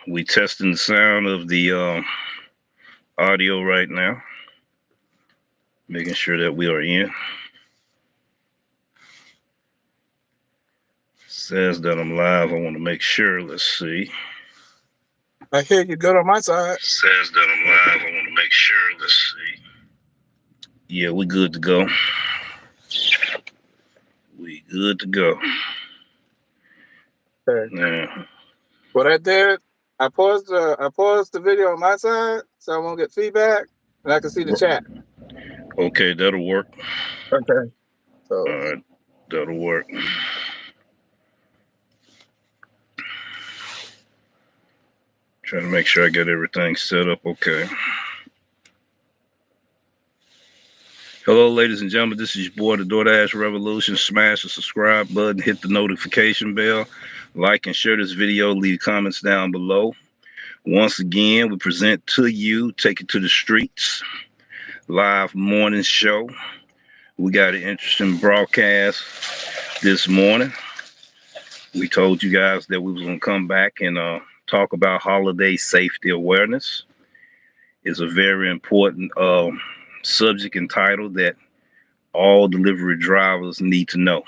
We testing the sound of the audio right now, making sure that we are in. Says that I'm live. I want to make sure. Let's see. I hear you good on my side. Says that I'm live. I want to make sure. Let's see. Yeah, we good to go. We good to go. Okay. Now, What I did, I paused the video on my side so I won't get feedback and I can see the chat. okay, that'll work. Okay. All So right, that'll work. Trying to make sure I get everything set up okay. Hello, ladies and gentlemen. This is your boy, the Doordash Revolution. Smash the subscribe button, hit the notification bell, like and share this video, leave comments down below. Once again, we present to you, Take It to the Streets, live morning show. We got an interesting broadcast this morning. We told you guys that we was going to come back and talk about holiday safety awareness. It's a very important subject and title that all delivery drivers need to know,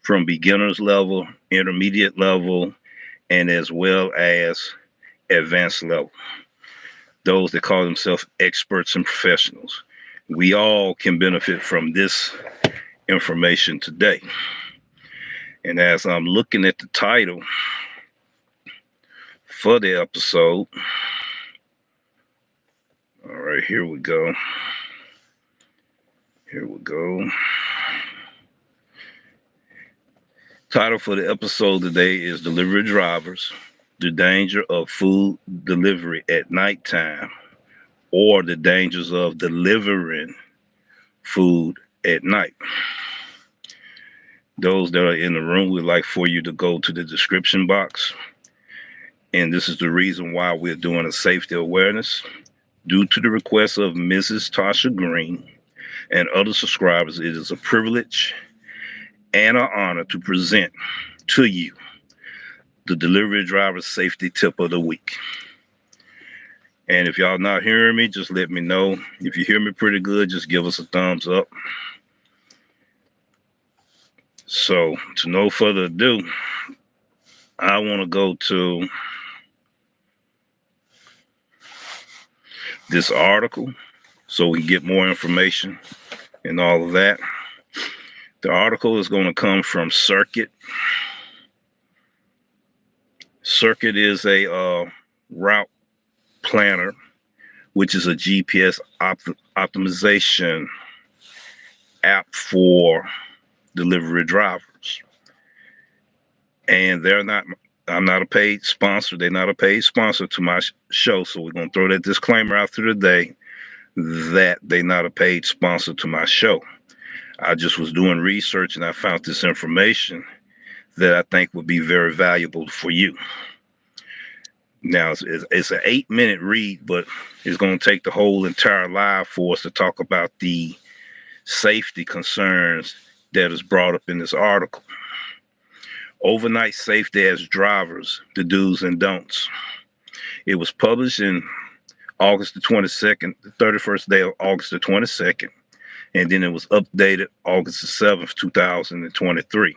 from beginners level, intermediate level, and as well as advanced level. Those that call themselves experts and professionals. We all can benefit from this information today. And as I'm looking at the title for the episode, all right, here we go. Here we go. Title for the episode today is Delivery Drivers, the danger of food delivery at nighttime, or the dangers of delivering food at night. Those that are in the room, we'd like for you to go to the description box. And this is the reason why we're doing a safety awareness. Due to the request of Mrs. Tasha Green and other subscribers, it is a privilege and an honor to present to you the delivery driver safety tip of the week. And if y'all not hearing me, just let me know. If you hear me pretty good, just give us a thumbs up. So, to no further ado, I want to go to this article so we can get more information and all of that. The article is going to come from Circuit. Circuit is a route planner, which is a GPS optimization app for delivery drivers. And I'm not a paid sponsor. They're not a paid sponsor to my show. So we're going to throw that disclaimer out there today that they're not a paid sponsor to my show. I just was doing research and I found this information that I think would be very valuable for you. Now, it's an 8-minute read, but it's going to take the whole entire live for us to talk about the safety concerns that is brought up in this article. Overnight safety as drivers, the do's and don'ts. It was published in August the 22nd, the 31st day of August the 22nd, and then it was updated August the 7th, 2023.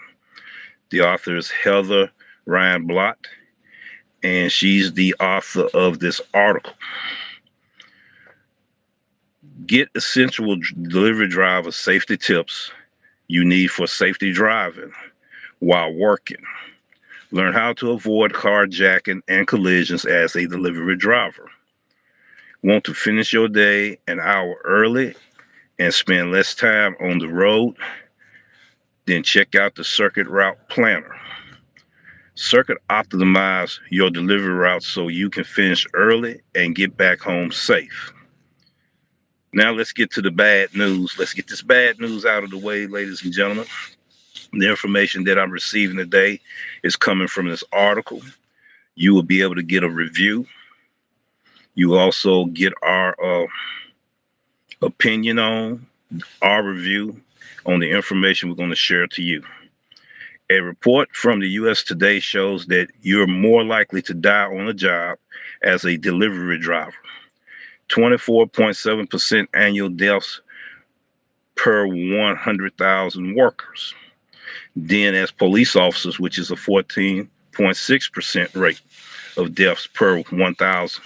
The author is Heather Ryan Blott, and she's the author of this article. Get essential delivery driver safety tips you need for safety driving while working. Learn how to avoid carjacking and collisions as a delivery driver. Want to finish your day an hour early and spend less time on the road? Then check out the Circuit Route Planner. Circuit optimize your delivery routes so you can finish early and get back home safe. Now let's get to the bad news. Let's get this bad news out of the way, ladies and gentlemen. The information that I'm receiving today is coming from this article. You will be able to get a review. You also get our opinion on our review on the information we're going to share to you. A report from the US Today shows that you're more likely to die on a job as a delivery driver. 24.7% annual deaths per 100,000 workers. Then, as police officers, which is a 14.6% rate of deaths per 1,000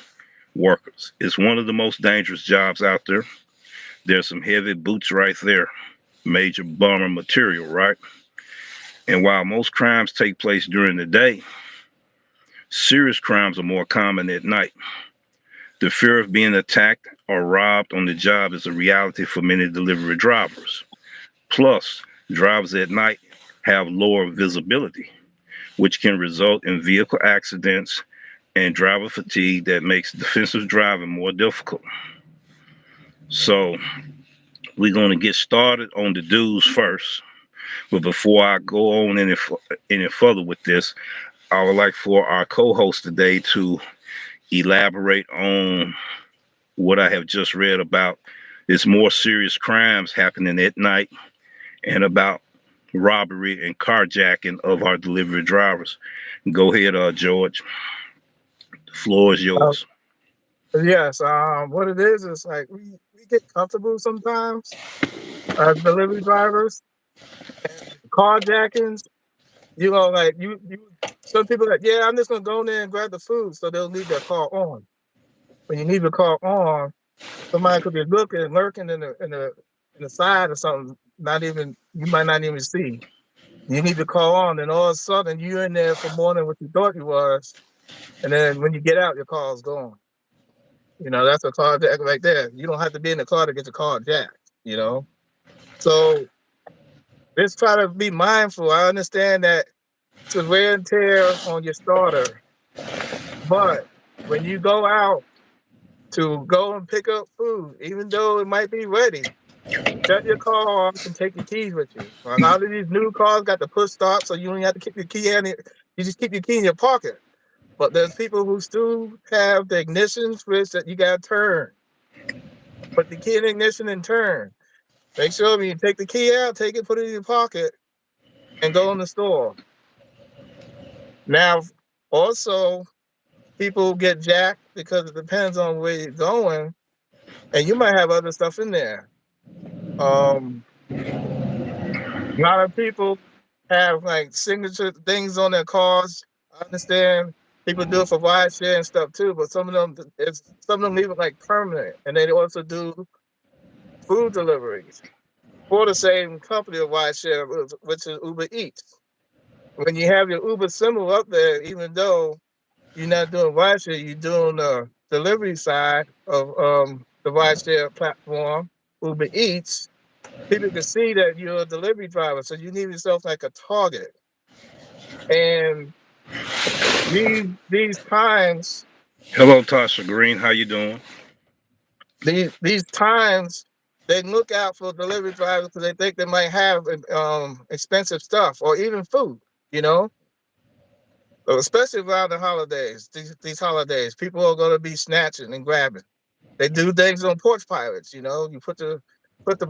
workers. It's one of the most dangerous jobs out there. There's some heavy boots right there, major bomber material, right? And while most crimes take place during the day, serious crimes are more common at night. The fear of being attacked or robbed on the job is a reality for many delivery drivers. Plus, drivers at night have lower visibility, which can result in vehicle accidents and driver fatigue that makes defensive driving more difficult. So, we're going to get started on the do's first. But before I go on any further with this, I would like for our co-host today to elaborate on what I have just read about. It's more serious crimes happening at night and about robbery and carjacking of our delivery drivers. Go ahead, George. The floor is Uh, yours. yes. What it is like we get comfortable sometimes as delivery drivers and carjackings. Like you. Some people like, yeah, I'm just gonna go in there and grab the food, so they'll leave their car on. When you leave your car on, somebody could be looking, lurking in the side or something. Not even you might not even see. You need to call on, and all of a sudden you're in there for more than what you thought you was, and then when you get out, your car's gone. That's a car jack right there. You don't have to be in the car to get your car jacked. So just try to be mindful. I understand that it's a wear and tear on your starter, but when you go out to go and pick up food, even though it might be ready, shut your car off and take your keys with you. A lot of these new cars got the push start, so you don't have to keep your key in it. You just keep your key in your pocket. But there's people who still have the ignition switch that you got to turn. Put the key in the ignition and turn. Make sure when you take the key out, take it, put it in your pocket, and go in the store. Now, also, people get jacked because it depends on where you're going, and you might have other stuff in there. Um, a lot of people have like signature things on their cars. I understand people do it for ride share and stuff too, but some of them leave it like permanent, and they also do food deliveries for the same company of ride share, which is UberEats. When you have your Uber symbol up there, even though you're not doing ride share, you're doing the delivery side of the ride share platform, Uber Eats. People can see that you're a delivery driver, so you need yourself like a target. And these times, Hello, Tasha Green. How you doing? these times, they look out for delivery drivers because they think they might have expensive stuff or even food. You know, especially around the holidays. These holidays, people are going to be snatching and grabbing. They do things on porch pirates. You put the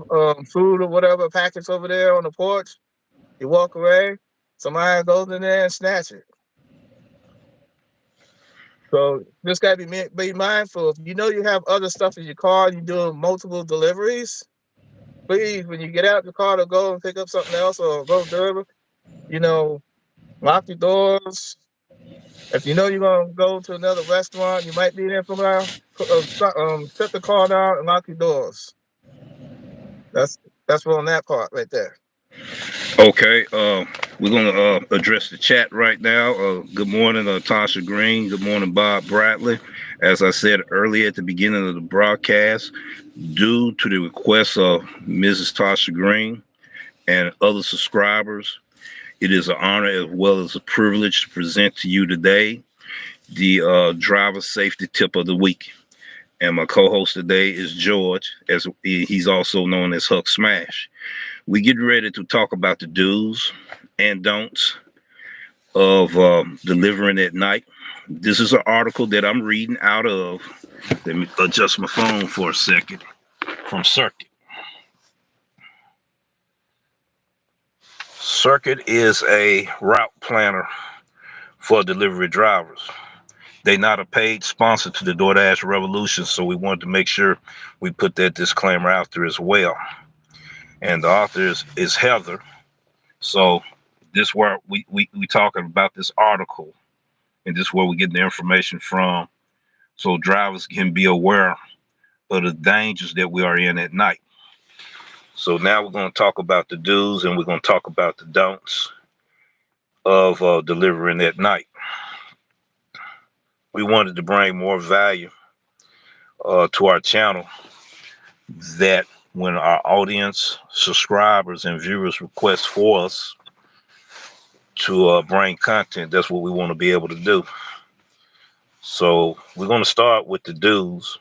food or whatever package over there on the porch. You walk away, somebody goes in there and snatch it. So just gotta be mindful. If you know you have other stuff in your car, you're doing multiple deliveries. Please, when you get out the car to go and pick up something else or go deliver, you know, lock your doors. If you know you're gonna go to another restaurant, you might be there for a while. Shut the car down and lock your doors. That's that's on that part right there. Okay, we're going to address the chat right now. Good morning, Tasha Green. Good morning, Bob Bradley. As I said earlier at the beginning of the broadcast, due to the request of Mrs. Tasha Green and other subscribers, it is an honor as well as a privilege to present to you today the driver safety tip of the week. And my co-host today is George, as he's also known as Hulksmash. We get ready to talk about the do's and don'ts of delivering at night. This is an article that I'm reading out of. Let me adjust my phone for a second. From Circuit. Circuit is a route planner for delivery drivers. They're not a paid sponsor to the DoorDash Revolution, so we wanted to make sure we put that disclaimer out there as well. And the author is Heather. So this where we talking about this article, and this is where we get the information from, so drivers can be aware of the dangers that we are in at night. So now we're going to talk about the do's and we're going to talk about the don'ts of delivering at night. We wanted to bring more value to our channel, that when our audience, subscribers, and viewers request for us to bring content, that's what we want to be able to do. So we're going to start with the do's.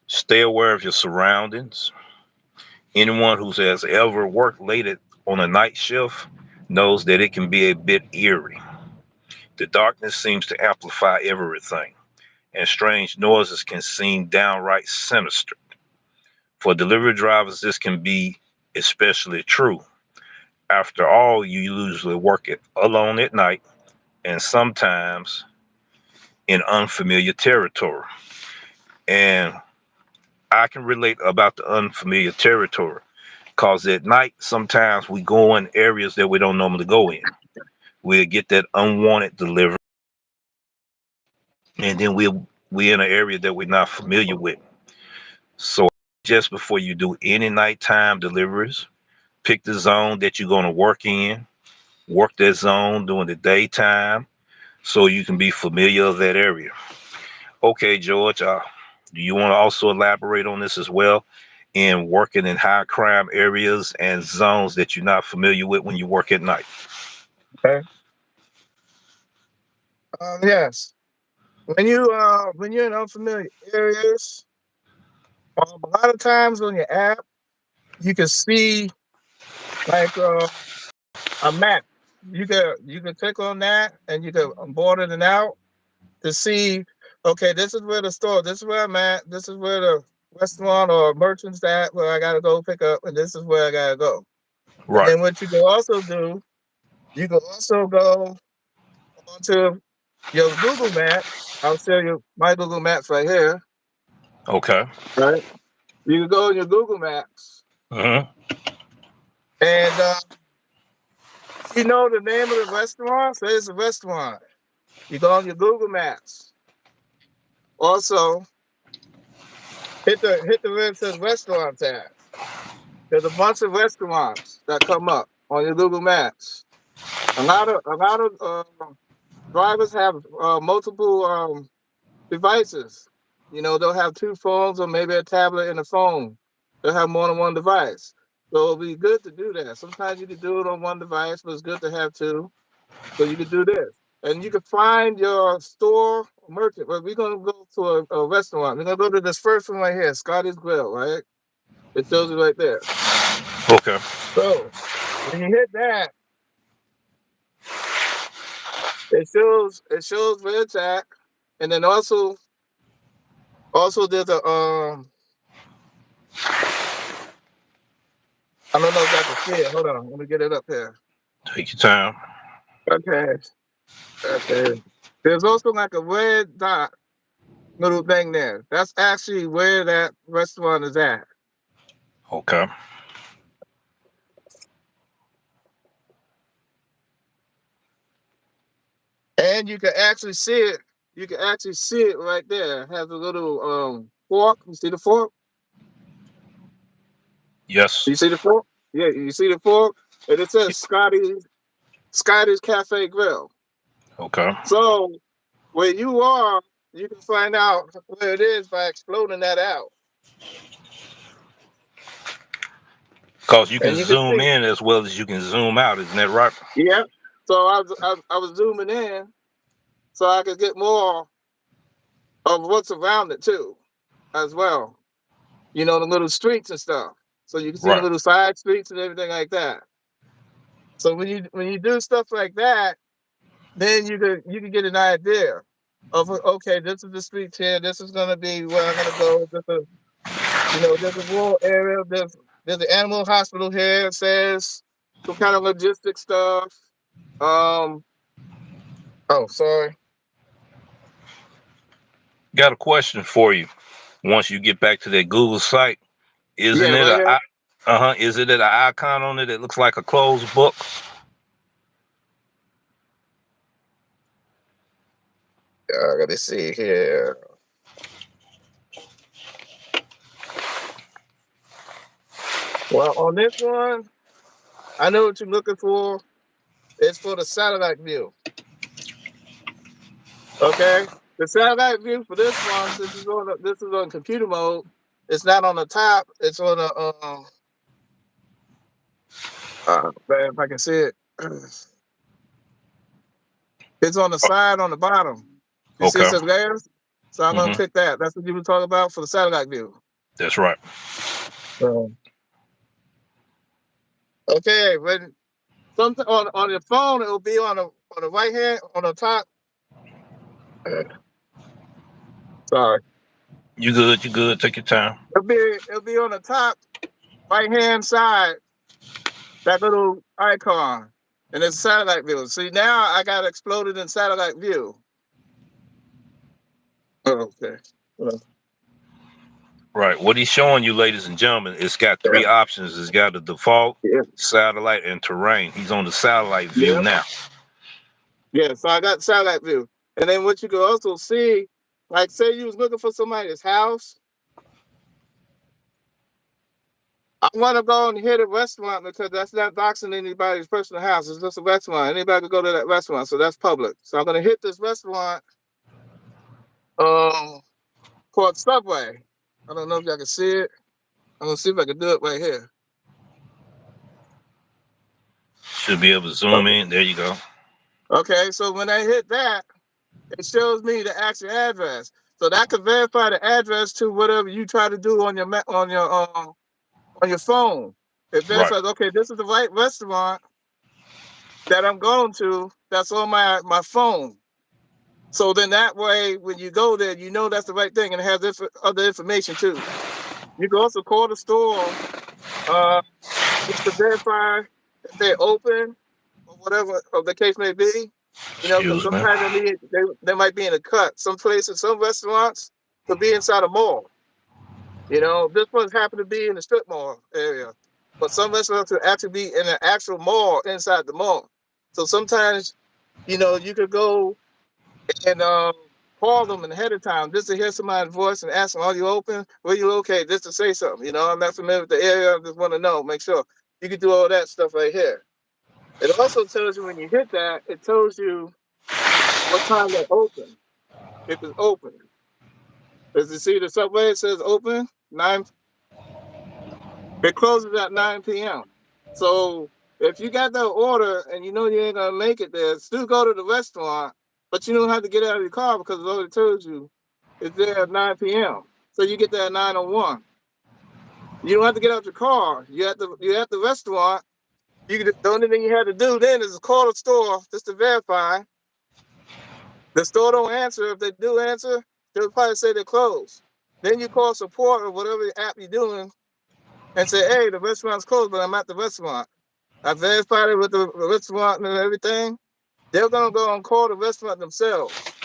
Stay aware of your surroundings. Anyone who has ever worked late on a night shift knows that it can be a bit eerie. The darkness seems to amplify everything, and strange noises can seem downright sinister. For delivery drivers, this can be especially true. After all, you usually work alone at night and sometimes in unfamiliar territory. And I can relate about the unfamiliar territory, because at night, sometimes we go in areas that we don't normally go in. We'll get that unwanted delivery, and then we in an area that we're not familiar with. So just before you do any nighttime deliveries, pick the zone that you're going to work in. Work that zone during the daytime so you can be familiar of that area. Okay, George, do you want to also elaborate on this as well, in working in high crime areas and zones that you're not familiar with when you work at night? Okay. Yes. When you're in unfamiliar areas, a lot of times on your app, you can see like a map. You can click on that and you can board it and out to see. Okay, this is where the store. This is where I'm at. This is where the restaurant or merchant's at where I gotta go pick up, and this is where I gotta go. And Right. then what you can also do, you can also go onto your Google Map. I'll show you my Google Maps right here. Okay. Right. You can go on your Google Maps, Mm-hmm. and if you know the name of the restaurant, say it's a restaurant. You go on your Google Maps. Also, hit the where it says restaurant tab. There's a bunch of restaurants that come up on your Google Maps. A lot of drivers have multiple devices. You know, they'll have two phones or maybe a tablet and a phone. They'll have more than one device. So it'll be good to do that. Sometimes you can do it on one device, but it's good to have two. So you can do this. And you can find your store or merchant. Well, we're going to go to a restaurant. We're going to go to this first one right here, Scotty's Grill, right? It shows you right there. Okay. So when you hit that, it shows where it's at. And then also there's a I don't know if I can see it. Hold on, let me get it up here. Take your time. Okay. Okay. There's also like a red dot little thing there. That's actually where that restaurant is at. Okay. And you can actually see it. You can actually see it right there. It has a little fork. You see the fork? Yes. You see the fork? Yeah, you see the fork? And it says Scotty's Cafe Grill. Okay. So where you are, you can find out where it is by exploding that out. Because you can And you can zoom see. in as well as you can zoom out, isn't that right? Yeah. So I was zooming in so I could get more of what's around it too, as well. You know, the little streets and stuff. So you can see the Right. little side streets and everything like that. So when you do stuff like that, then you can get an idea of, okay, this is the streets here. This is gonna be where I'm gonna go. There's a rural area. There's an animal hospital here. It says. some kind of logistic stuff. Oh, sorry. Got a question for you. Once you get back to that Google site, Yeah, isn't it right a here. is it an icon on it that looks like a closed book? I gotta see here. Well, on this one, I know what you're looking for. It's for the satellite view. Okay, the satellite view for this one, since this is on computer mode, it's not on the top. It's on the man, if I can see it, it's on the side on the bottom. You see it Okay. says layers. So I'm gonna Hmm. click that. That's what you were talking about for the satellite view. That's right. So, okay, when something on your phone, it will be on the right hand on the top. Sorry, You good? You good? Take your time. it'll be on the top right hand side, that little icon, and it's satellite view. See, now I got exploded in satellite view. Oh, okay. Right. What he's showing you, ladies and gentlemen, it's got Yeah, three options. It's got the default, yeah, satellite, and terrain. He's on the satellite view yeah, now. yeah. So I got satellite view, and then what you can also see, like say you was looking for somebody's house. I want to go and hit a restaurant because that's not boxing anybody's personal house. It's just a restaurant. Anybody can go to that restaurant, so that's public. So I'm gonna hit this restaurant um called Subway. I don't know if y'all can see it. I'm gonna see if I can do it right here. Should be able to zoom Okay. in. There you go. Okay, so when I hit that, it shows me the actual address. So that could verify the address to whatever you try to do on your on your phone. It Right. verifies, okay, this is the right restaurant that I'm going to. That's on my phone. So then that way, when you go there, you know that's the right thing, and it has other information too. You can also call the store uh, just to verify if they're open or whatever or the case may be. You know, because Excuse me. sometimes they might be in a cut. Some places, some restaurants could be inside a mall. You know, this one happened to be in the strip mall area, but some restaurants could actually be in an actual mall inside the mall. So sometimes, you know, you could go and call them ahead of time just to hear somebody's voice and ask them, "Are you open? Where you located?" Just to say something. You know, I'm not familiar with the area. I just want to know. Make sure you can do all that stuff right here. It also tells you when you hit that. It tells you what time they're open. If it's open, as you see the subway, it says open 9. It closes at 9 p.m. So if you got that order and you know you ain't gonna make it there, still go to the restaurant, but you don't have to get out of your car because it already told you it's there at 9 p.m. So you get there at 9:01. You don't have to get out your car. You're at the restaurant. The only thing you had to do then is call the store just to verify. The store don't answer. If they do answer, they'll probably say they're closed. Then you call support or whatever app you're doing and say, "Hey, the restaurant's closed, but I'm at the restaurant. I verified it with the restaurant and everything." They're gonna go and call the restaurant themselves.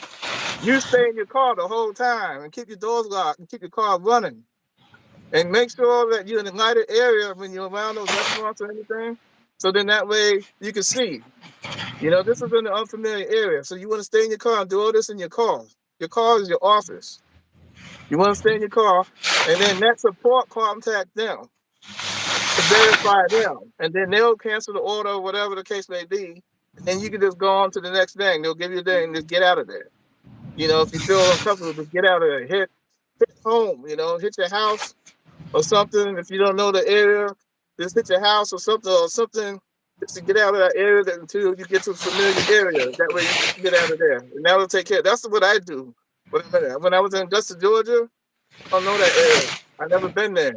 You stay in your car the whole time and keep your doors locked and keep your car running. And make sure that you're in a lighted area when you're around those restaurants or anything. So then that way you can see. You know, this is in an unfamiliar area. So you want to stay in your car and do all this in your car. Your car is your office. You want to stay in your car, and then that support contact them to verify them, and then they'll cancel the order or whatever the case may be. And then you can just go on to the next thing. They'll give you a day and just get out of there. You know, if you feel uncomfortable, just get out of there. Hit home. You know, hit your house or something. If you don't know the area, just hit your house or something just to get out of that area until you get to a familiar area. That way you can get out of there. And that will take care. That's what I do. When I was in Augusta, Georgia, I don't know that area. I never been there.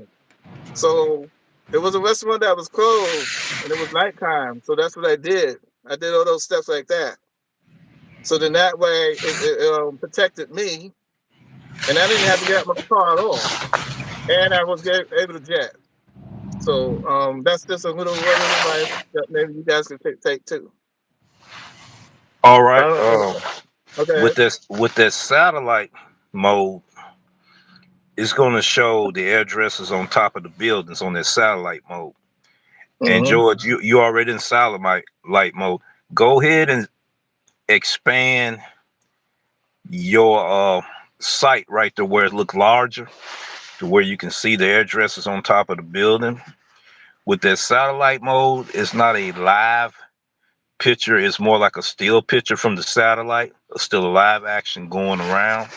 So it was a restaurant that was closed and it was nighttime. So that's what I did. I did all those steps like that. So then that way it protected me and I didn't have to get out my car at all. And I was able to jet. So that's just a little word of advice that maybe you guys can take too. All I right. don't, okay. With this satellite mode, it's going to show the addresses on top of the buildings on this satellite mode. And Hmm. George, you already in satellite light mode. Go ahead and expand your site right there where it look larger, to where you can see the addresses on top of the building. With that satellite mode, it's not a live picture. It's more like a still picture from the satellite, still a live action going around.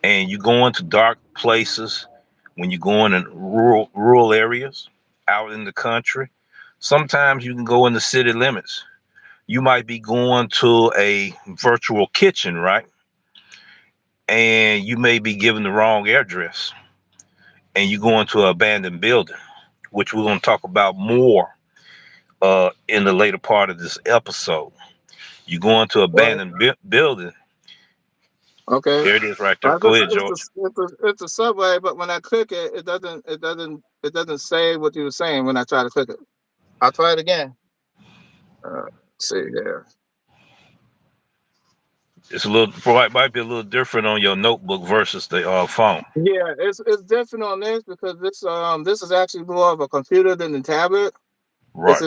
And you go into dark places when you go in rural areas out in the country. Sometimes you can go in the city limits. You might be going to a virtual kitchen, right? And you may be given the wrong address, and you go into an abandoned building, which we're going to talk about more in the later part of this episode. You go into an Well, abandoned building. okay. There it is right there. Well, Go ahead, George. it's a subway, but when I click it, it doesn't say what you were saying when I try to click it. I'll try it again. Let's see here. It's a little might be a little different on your notebook versus the phone. Yeah, it's different on this because this is actually more of a computer than a tablet. Right.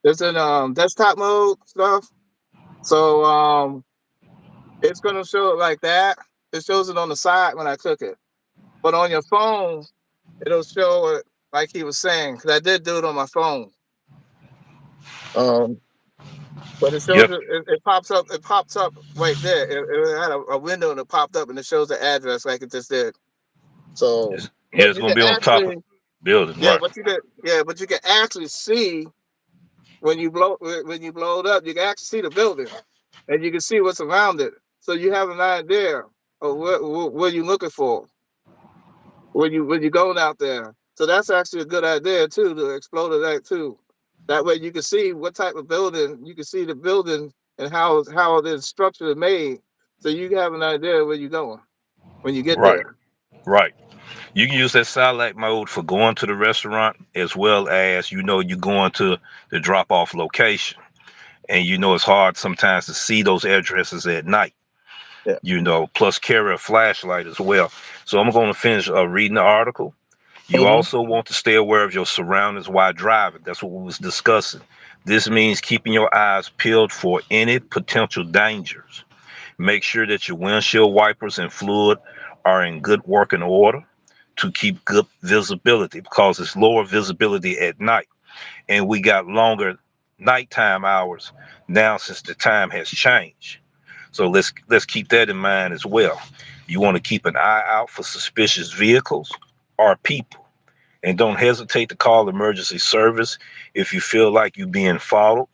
It's in desktop mode stuff. So it's gonna show it like that. It shows it on the side when I click it. But on your phone, it'll show it like he was saying, because I did do it on my phone. Um, but it shows Yep. it pops up. It pops up right there. It had a window and it popped up and it shows the address like it just did. So, Yeah, but it's you gonna can be on top of actually, the building, yeah, right? but you can actually see when you blow it up. You can actually see the building and you can see what's around it. So you have an idea of what you're looking for when you going out there. So that's actually a good idea too to explore that too. That way you can see what type of building you can see the building and how it is structured and made, so you can have an idea where you're going when you get Right. there. Right. You can use that satellite mode for going to the restaurant as well as you going to the drop off location. And it's hard sometimes to see those addresses at night, Yeah. plus carry a flashlight as well. So I'm going to finish reading the article. You Hmm. also want to stay aware of your surroundings while driving. That's what we was discussing. This means keeping your eyes peeled for any potential dangers. Make sure that your windshield wipers and fluid are in good working order to keep good visibility, because it's lower visibility at night. And we got longer nighttime hours now since the time has changed. So let's keep that in mind as well. You want to keep an eye out for suspicious vehicles or people. And don't hesitate to call emergency service if you feel like you're being followed.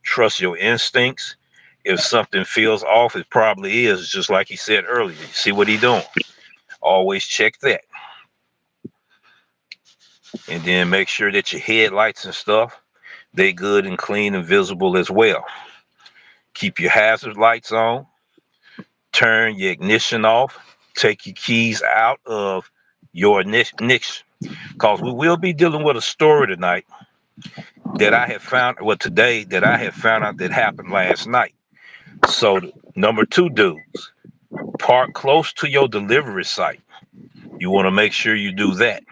Trust your instincts. If something feels off, it probably is, just like he said earlier. You see what he's doing. Always check that. And then make sure that your headlights and stuff, they good and clean and visible as well. Keep your hazard lights on. Turn your ignition off. Take your keys out of your ignition. Because we will be dealing with a story tonight that I have found, well, today, that I have found out that happened last night. So, number two, dudes, park close to your delivery site. You want to make sure you do that.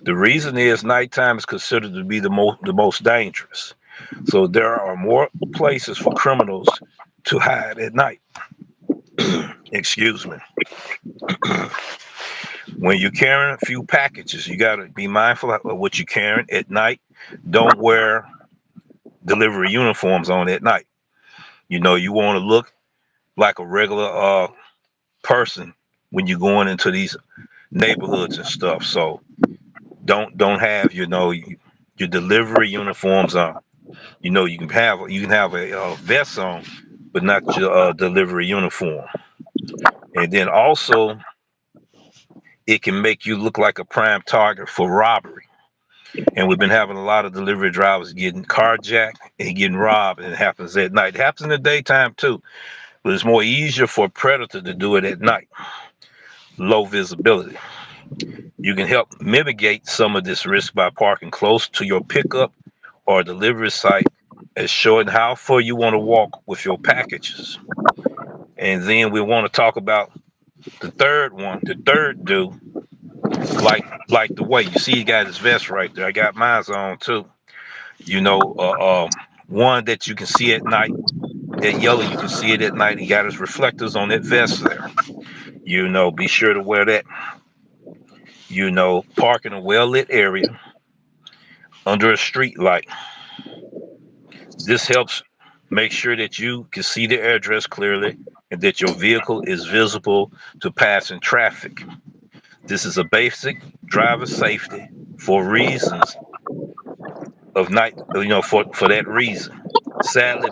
The reason is nighttime is considered to be the most dangerous. So there are more places for criminals to hide at night. Excuse me. When you're carrying a few packages, you got to be mindful of what you're carrying at night. Don't wear delivery uniforms on at night. You want to look like a regular person when you're going into these neighborhoods and stuff. So don't have your delivery uniforms on. You can have a vest on, but not your delivery uniform. And then also, it can make you look like a prime target for robbery. And we've been having a lot of delivery drivers getting carjacked and getting robbed, and it happens at night. It happens in the daytime too, but it's more easier for a predator to do it at night. Low visibility. You can help mitigate some of this risk by parking close to your pickup or delivery site and showing how far you want to walk with your packages. And then we want to talk about the third one. The third do, like the way you see, he got his vest right there. I got mine on too. You know, one that you can see at night. That yellow, you can see it at night. He got his reflectors on that vest there. You know, be sure to wear that. You know, park in a well lit area under a street light. This helps make sure that you can see the address clearly and that your vehicle is visible to passing traffic. This is a basic driver safety for reasons of night, for that reason. Sadly,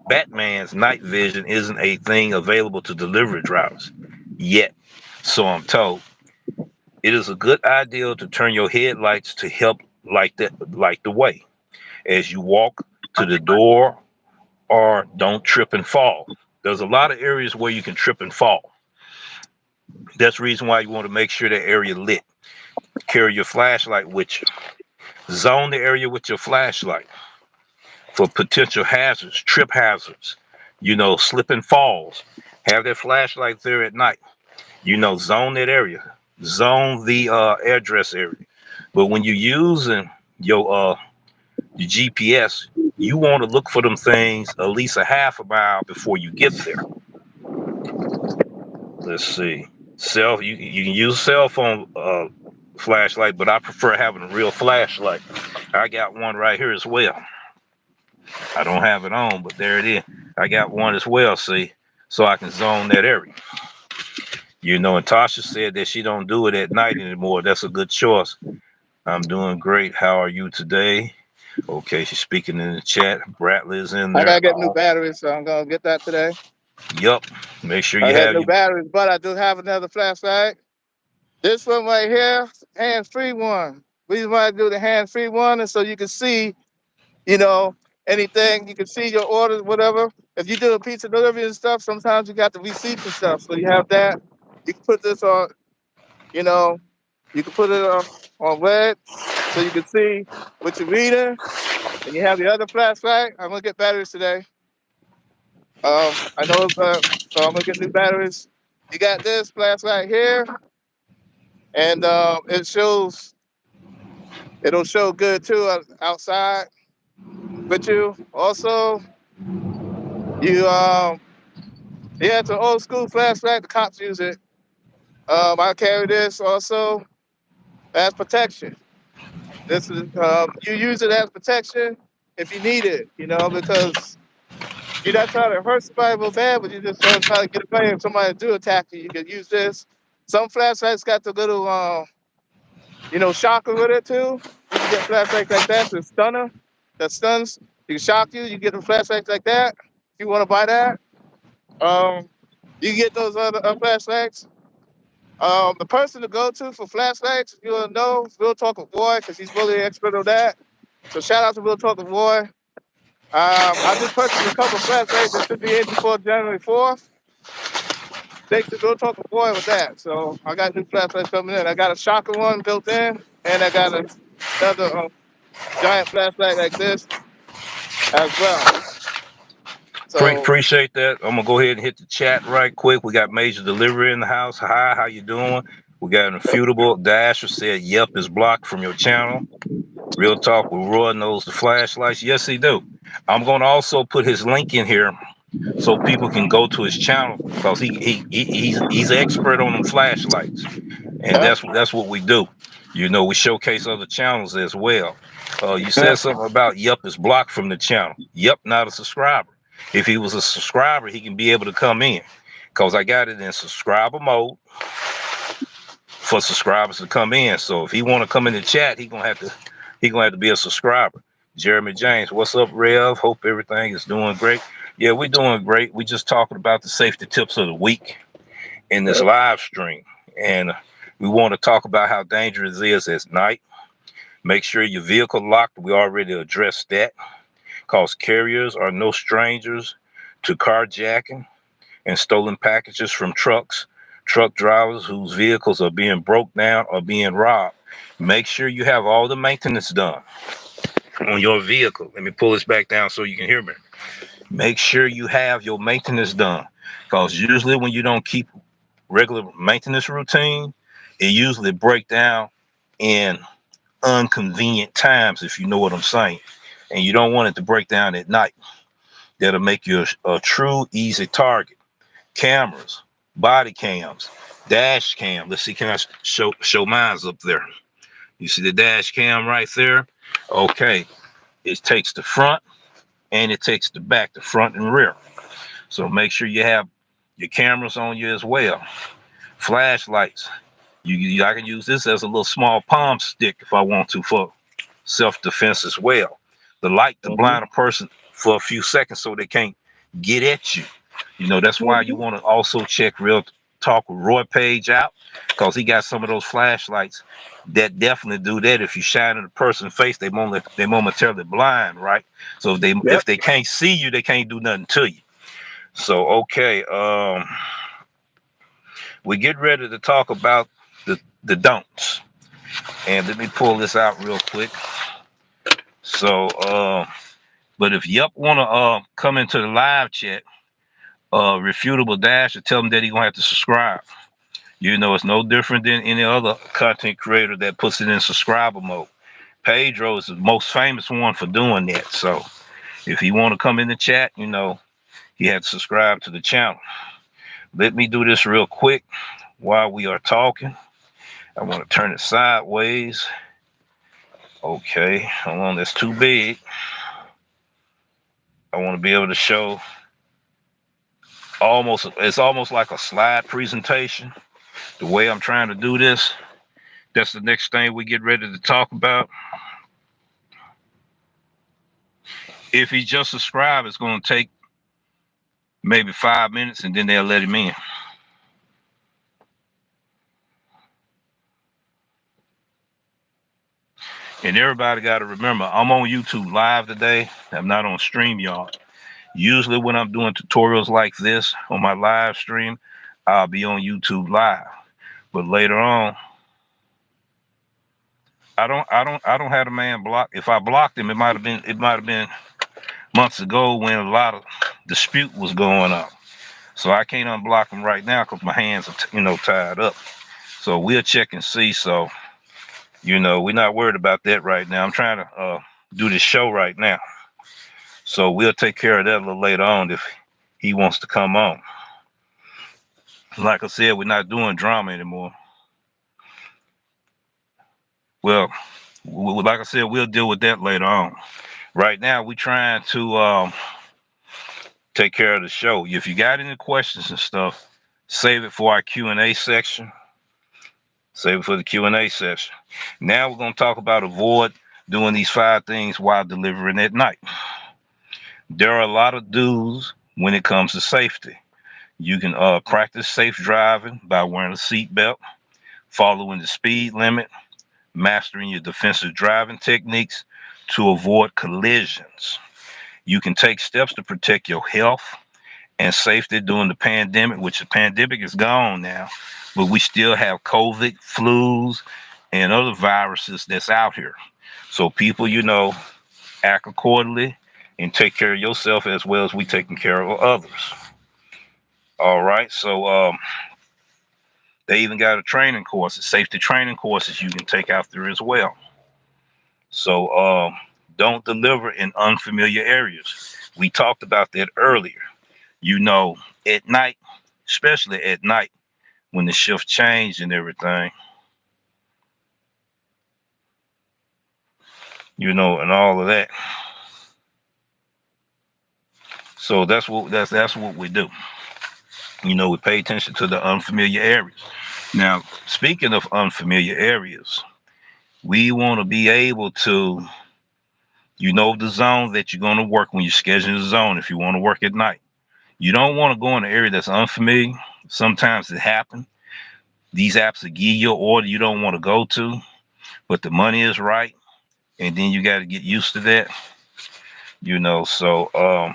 Batman's night vision isn't a thing available to delivery drivers yet. So I'm told. It is a good idea to turn your headlights to help like the way as you walk to the door or don't trip and fall. There's a lot of areas where you can trip and fall. That's the reason why you want to make sure that area lit. Carry your flashlight with you. Zone the area with your flashlight for potential hazards, trip hazards, slip and falls. Have that flashlight there at night. Zone that area. Zone the address area. But when you're using your GPS, you want to look for them things at least a half a mile before you get there. Let's see. You can use a cell phone flashlight, but I prefer having a real flashlight. I got one right here as well. I don't have it on, but there it is. I got one as well, see, so I can zone that area. And Tasha said that she don't do it at night anymore. That's a good choice. I'm doing great. How are you today? Okay, she's speaking in the chat. Bradley is in I there. gotta get new batteries, so I'm gonna get that today. Yup. Make sure I you got have new your batteries, but I do have another flashlight. This one right here, hands-free one. Reason why I do the hands-free one is so you can see, you know, anything. You can see your orders, whatever. If you do a pizza delivery and stuff, sometimes you got the receipts and stuff. So you have that. You can put this on, you know, you can put it on red so you can see what you're reading. And you have the other flashlight. I'm gonna get batteries today. I know, so I'm gonna get new batteries. You got this flashlight here, and it'll show good too outside with you. Also, you yeah, it's an old school flashlight. The cops use it. I carry this also as protection. This is you use it as protection if you need it, because you're not trying to hurt somebody real bad, but you just trying to get away. If somebody do attack you, you can use this. Some flashlights got the little shocker with it too. You can get flashlights like that, the stunner that stuns. You can shock you. You get a flashlights like that. If you want to buy that, um, you can get those other flashlights. The person to go to for flashlights, you will know, is Real Talk with Boy, because he's really expert on that. So shout out to Real Talk with Boy. I just purchased a couple of flashlights that should be in before January 4th. Thanks to Real Talk with Boy with that. So I got new flashlights coming in. I got a shocker one built in, and I got another giant flashlight like this as well. So Appreciate that. I'm gonna go ahead and hit the chat right quick. We got Major Delivery in the house. Hi, how you doing? We got Irrefutable Dasher said, "Yep, is blocked from your channel." Real Talk with Roy knows the flashlights. Yes, he do. I'm gonna also put his link in here so people can go to his channel because he's an expert on them flashlights, and yeah, that's what we do. We showcase other channels as well. You yeah. said something about Yup is blocked from the channel. Yup, not a subscriber. If he was a subscriber, he can be able to come in because I got it in subscriber mode for subscribers to come in. So if he want to come in the chat, he gonna have to be a subscriber. Jeremy James, what's up, Rev? Hope everything is doing great. Yeah, we're doing great. We just talking about the safety tips of the week in this live stream, and we want to talk about how dangerous it is at night. Make sure your vehicle locked. We already addressed that because carriers are no strangers to carjacking and stolen packages from trucks. truck drivers whose vehicles are being broke down or being robbed. Make sure you have all the maintenance done on your vehicle. Let me pull this back down so you can hear me. Make sure you have your maintenance done, because usually when you don't keep regular maintenance routine, it usually break down in inconvenient times, if you know what I'm saying. And you don't want it to break down at night. That'll make you a true easy target. Cameras, body cams, dash cam. Let's see, can I show mine's up there? You see the dash cam right there? Okay, it takes the front and it takes the back, the front and rear. So make sure you have your cameras on you as well. Flashlights. I can use this as a little small palm stick if I want to for self-defense as well. The light to Mm-hmm. blind a person for a few seconds so they can't get at you. That's why you want to also check Real Talk with Roy Page out, because he got some of those flashlights that definitely do that. If you shine in a person's face, they momentarily blind, right? So Yep. if they can't see you, they can't do nothing to you. So okay, we get ready to talk about the don'ts, and let me pull this out real quick. So, but if Yup wanna come into the live chat, Refutable Dasher, tell him that he gonna have to subscribe. It's no different than any other content creator that puts it in subscriber mode. Pedro is the most famous one for doing that. So if he want to come in the chat, he had to subscribe to the channel. Let me do this real quick while we are talking. I want to turn it sideways. Okay, hold on, that's too big. I want to be able to show it's almost like a slide presentation. The way I'm trying to do this, that's the next thing we get ready to talk about. If he just subscribed, it's going to take maybe 5 minutes and then they'll let him in. And everybody got to remember, I'm on YouTube live today. I'm not on StreamYard. Usually when I'm doing tutorials like this on my live stream, I'll be on YouTube live. But later on, I don't have the man blocked. If I blocked him, it might have been months ago when a lot of dispute was going on. So I can't unblock him right now because my hands are tied up. So we'll check and see. So we're not worried about that right now. I'm trying to do this show right now. So we'll take care of that a little later on if he wants to come on. Like I said, we're not doing drama anymore. Well, like I said, we'll deal with that later on. Right now, we're trying to take care of the show. If you got any questions and stuff, save it for our Q&A section. Save it for the Q&A session. Now we're going to talk about avoid doing these 5 things while delivering at night. There are a lot of do's when it comes to safety. You can practice safe driving by wearing a seatbelt, following the speed limit, mastering your defensive driving techniques to avoid collisions. You can take steps to protect your health and safety during the pandemic, which the pandemic is gone now, but we still have COVID, flus, and other viruses that's out here. So people, act accordingly and take care of yourself as well as we taking care of others. All right. So they even got a training courses, safety training courses you can take out there as well. So don't deliver in unfamiliar areas. We talked about that earlier. At night, especially at night when the shift changed and everything, and all of that. So that's what we do. We pay attention to the unfamiliar areas. Now, speaking of unfamiliar areas, we want to be able to, the zone that you're going to work when you're scheduling the zone. If you want to work at night, you don't want to go in an area that's unfamiliar. Sometimes it happens. These apps will give you an order you don't want to go to, but the money is right, and then you got to get used to that. So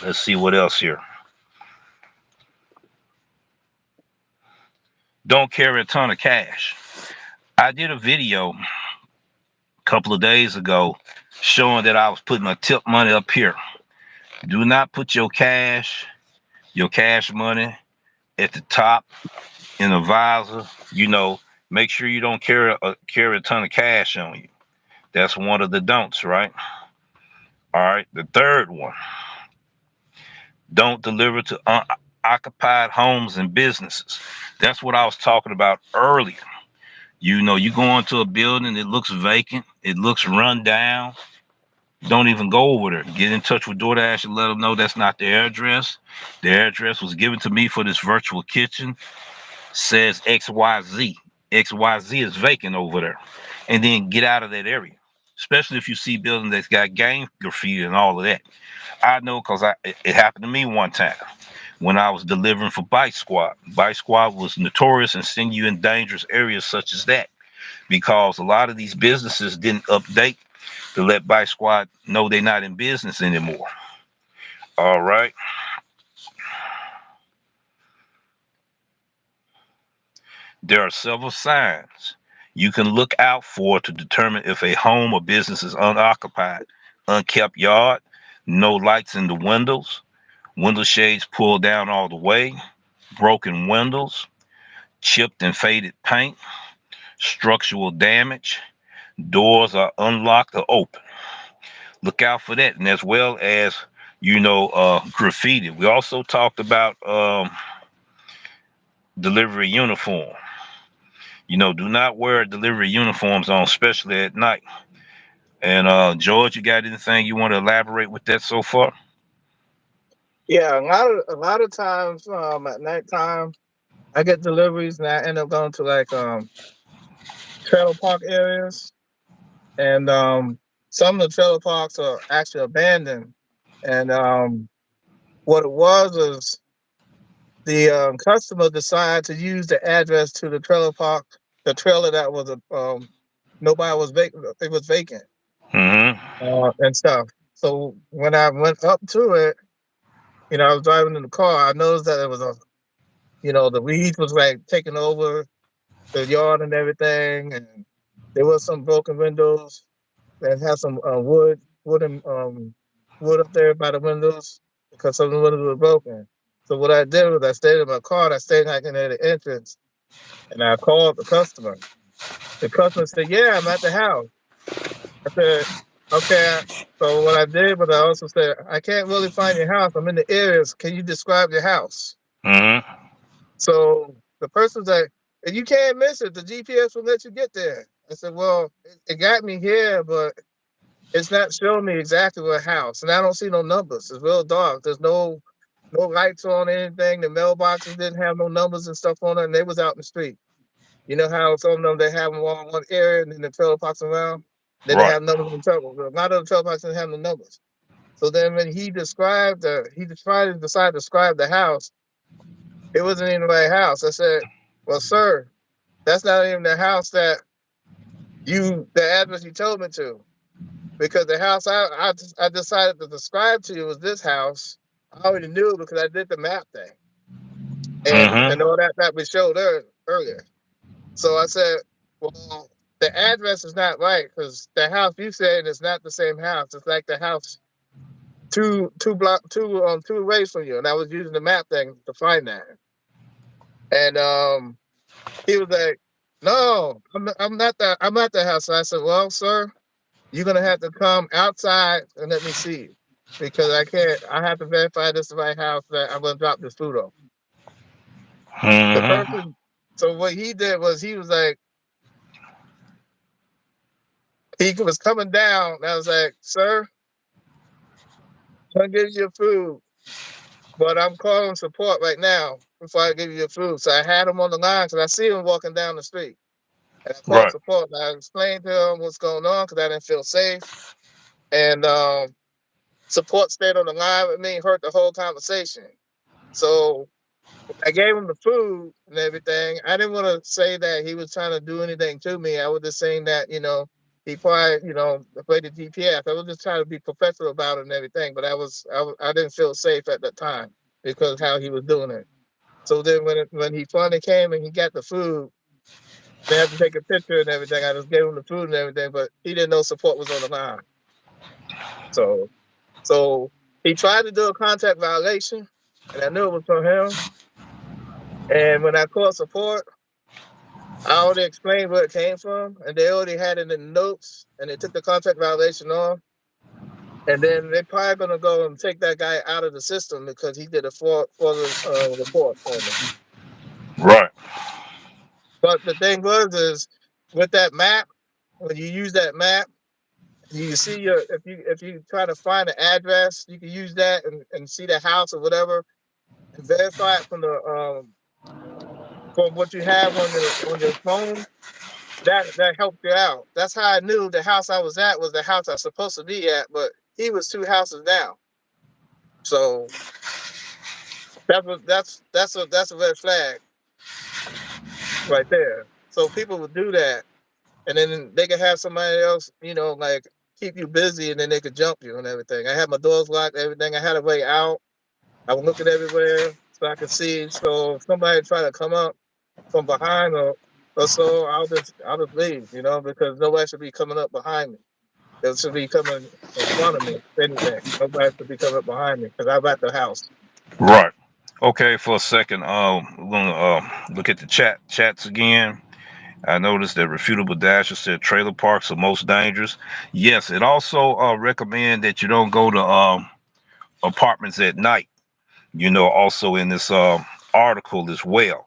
let's see what else here. don't carry a ton of cash. I did a video a couple of days ago showing that I was putting my tip money up here. Do not put your cash money at the top in a visor. Make sure you don't carry a ton of cash on you. That's one of the don'ts, right? All right. The third one: don't deliver to unoccupied homes and businesses. That's what I was talking about earlier. You go into a building, it looks vacant, it looks run down. Don't even go over there. Get in touch with Doordash and let them know that's not their address. Their address was given to me for this virtual kitchen. Says XYZ. XYZ is vacant over there. And then get out of that area. Especially if you see buildings that's got gang graffiti and all of that. I know because it happened to me one time when I was delivering for Bike Squad. Bike Squad was notorious in sending you in dangerous areas such as that because a lot of these businesses didn't update to let Bike Squad know they're not in business anymore. All right. There are several signs you can look out for to determine if a home or business is unoccupied. Unkept yard, no lights in the windows, window shades pulled down all the way, broken windows, chipped and faded paint, structural damage, doors are unlocked or open. Look out for that, and as well as graffiti. We also talked about delivery uniform. Do not wear delivery uniforms on, especially at night. And George, you got anything you want to elaborate with that so far? Yeah, a lot of times at nighttime I get deliveries and I end up going to like trailer park areas, and some of the trailer parks are actually abandoned. And what it was is the customer decided to use the address to the trailer park, the trailer that was nobody was vacant. It was vacant Mm-hmm. and stuff. So when I went up to it, I was driving in the car. I noticed that it was the weeds was like taking over the yard and everything, and there was some broken windows that had some wood up there by the windows because some of the windows were broken. So what I did was I stayed in my car and I stayed like near the entrance, and I called the customer. The customer said, "Yeah, I'm at the house." I said, "Okay." So what I did was I also said, "I can't really find your house. I'm in the areas. Can you describe your house?" Mm-hmm. So the person's like, "And you can't miss it. The GPS will let you get there." I said, "Well, it got me here, but it's not showing me exactly what house, and I don't see no numbers. It's real dark. There's no lights on anything. The mailboxes didn't have no numbers and stuff on it, and they was out in the street. You know how some of them they have them all in one area, and then the trailer parks around. Then they Right. have numbers on the trailer. A lot of the trailer parks didn't have no numbers. So then when he decided to describe the house, it wasn't even the right house. I said, "Well, sir, that's not even the house the address you told me to." Because the house I decided to describe to you was this house. I already knew because I did the map thing and Mm-hmm. all that we showed earlier. So I said, well, the address is not right because the house you said is not the same house. It's like the house two ways from you, and I was using the map thing to find that. And he was like, "No, I'm not the house." So I said, "Well, sir, you're gonna have to come outside and let me see you because I can't. I have to verify this is the right house that I'm gonna drop this food off." The Mm-hmm. person. So what he did was he was like he was coming down. And I was like, "Sir, I'm gonna give you your food, but I'm calling support right now before I give you your food." So I had him on the line because I see him walking down the street, and I called Right. support. And I explained to him what's going on because I didn't feel safe, and support stayed on the line with me, heard the whole conversation. So I gave him the food and everything. I didn't want to say that he was trying to do anything to me. I was just saying that, he probably, played the GPS. I was just trying to be professional about it and everything. But I didn't feel safe at the time because how he was doing it. So then when he finally came and he got the food, they had to take a picture and everything. I just gave him the food and everything, but he didn't know support was on the line. So so he tried to do a contact violation, and I knew it was from him. And when I called support, I already explained where it came from, and they already had it in the notes, and they took the contact violation off. And then they're probably gonna go and take that guy out of the system because he did a fraud report for me. Right. But the thing was is with that map, when you use that map, you see your if you try to find an address, you can use that and see the house or whatever and verify it from what you have on your phone. That helped you out. That's how I knew the house I was at was the house I was supposed to be at, but he was 2 houses down. So that's a red flag right there. So people would do that, and then they could have somebody else, like keep you busy, and then they could jump you and everything. I had my doors locked, everything. I had a way out. I was looking everywhere so I could see. So if somebody tried to come up from behind or so, I'll just leave, because nobody should be coming up behind me. They should be coming in front of me. If anything, nobody should be coming up behind me because I'm at the house. Right. Okay, for a second, we're gonna look at the chats again. I noticed that Refutable Dasher said trailer parks are most dangerous. Yes, it also recommend that you don't go to apartments at night. Also in this article as well.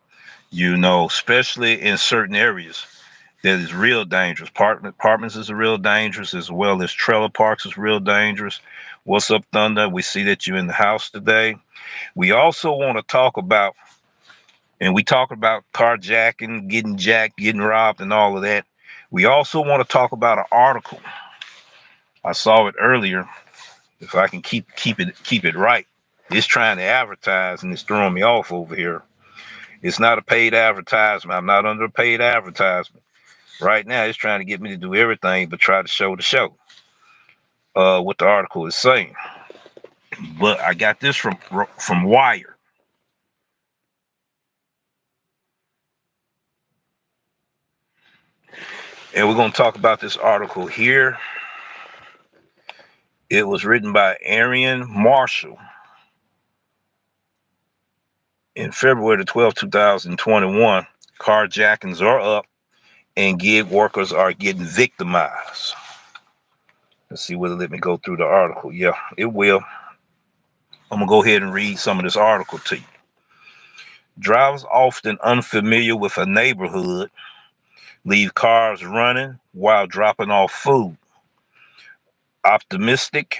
Especially in certain areas that is real dangerous. Apartments is real dangerous, as well as trailer parks is real dangerous. What's up, Thunder? We see that you're in the house today. We also want to talk about, and we talk about carjacking, getting jacked, getting robbed, and all of that. We also want to talk about an article. I saw it earlier. If I can keep it right, it's trying to advertise and it's throwing me off over here. It's not a paid advertisement. I'm not under a paid advertisement. Right now, it's trying to get me to do everything but try to show the show. What the article is saying. But I got this from Wire. And we're going to talk about this article here. It was written by Arian Marshall in February the 12th, 2021. Carjackings are up and gig workers are getting victimized. Let's see whether let me go through the article. Yeah, it will. I'm going to go ahead and read some of this article to you. Drivers often unfamiliar with a neighborhood leave cars running while dropping off food. Optimistic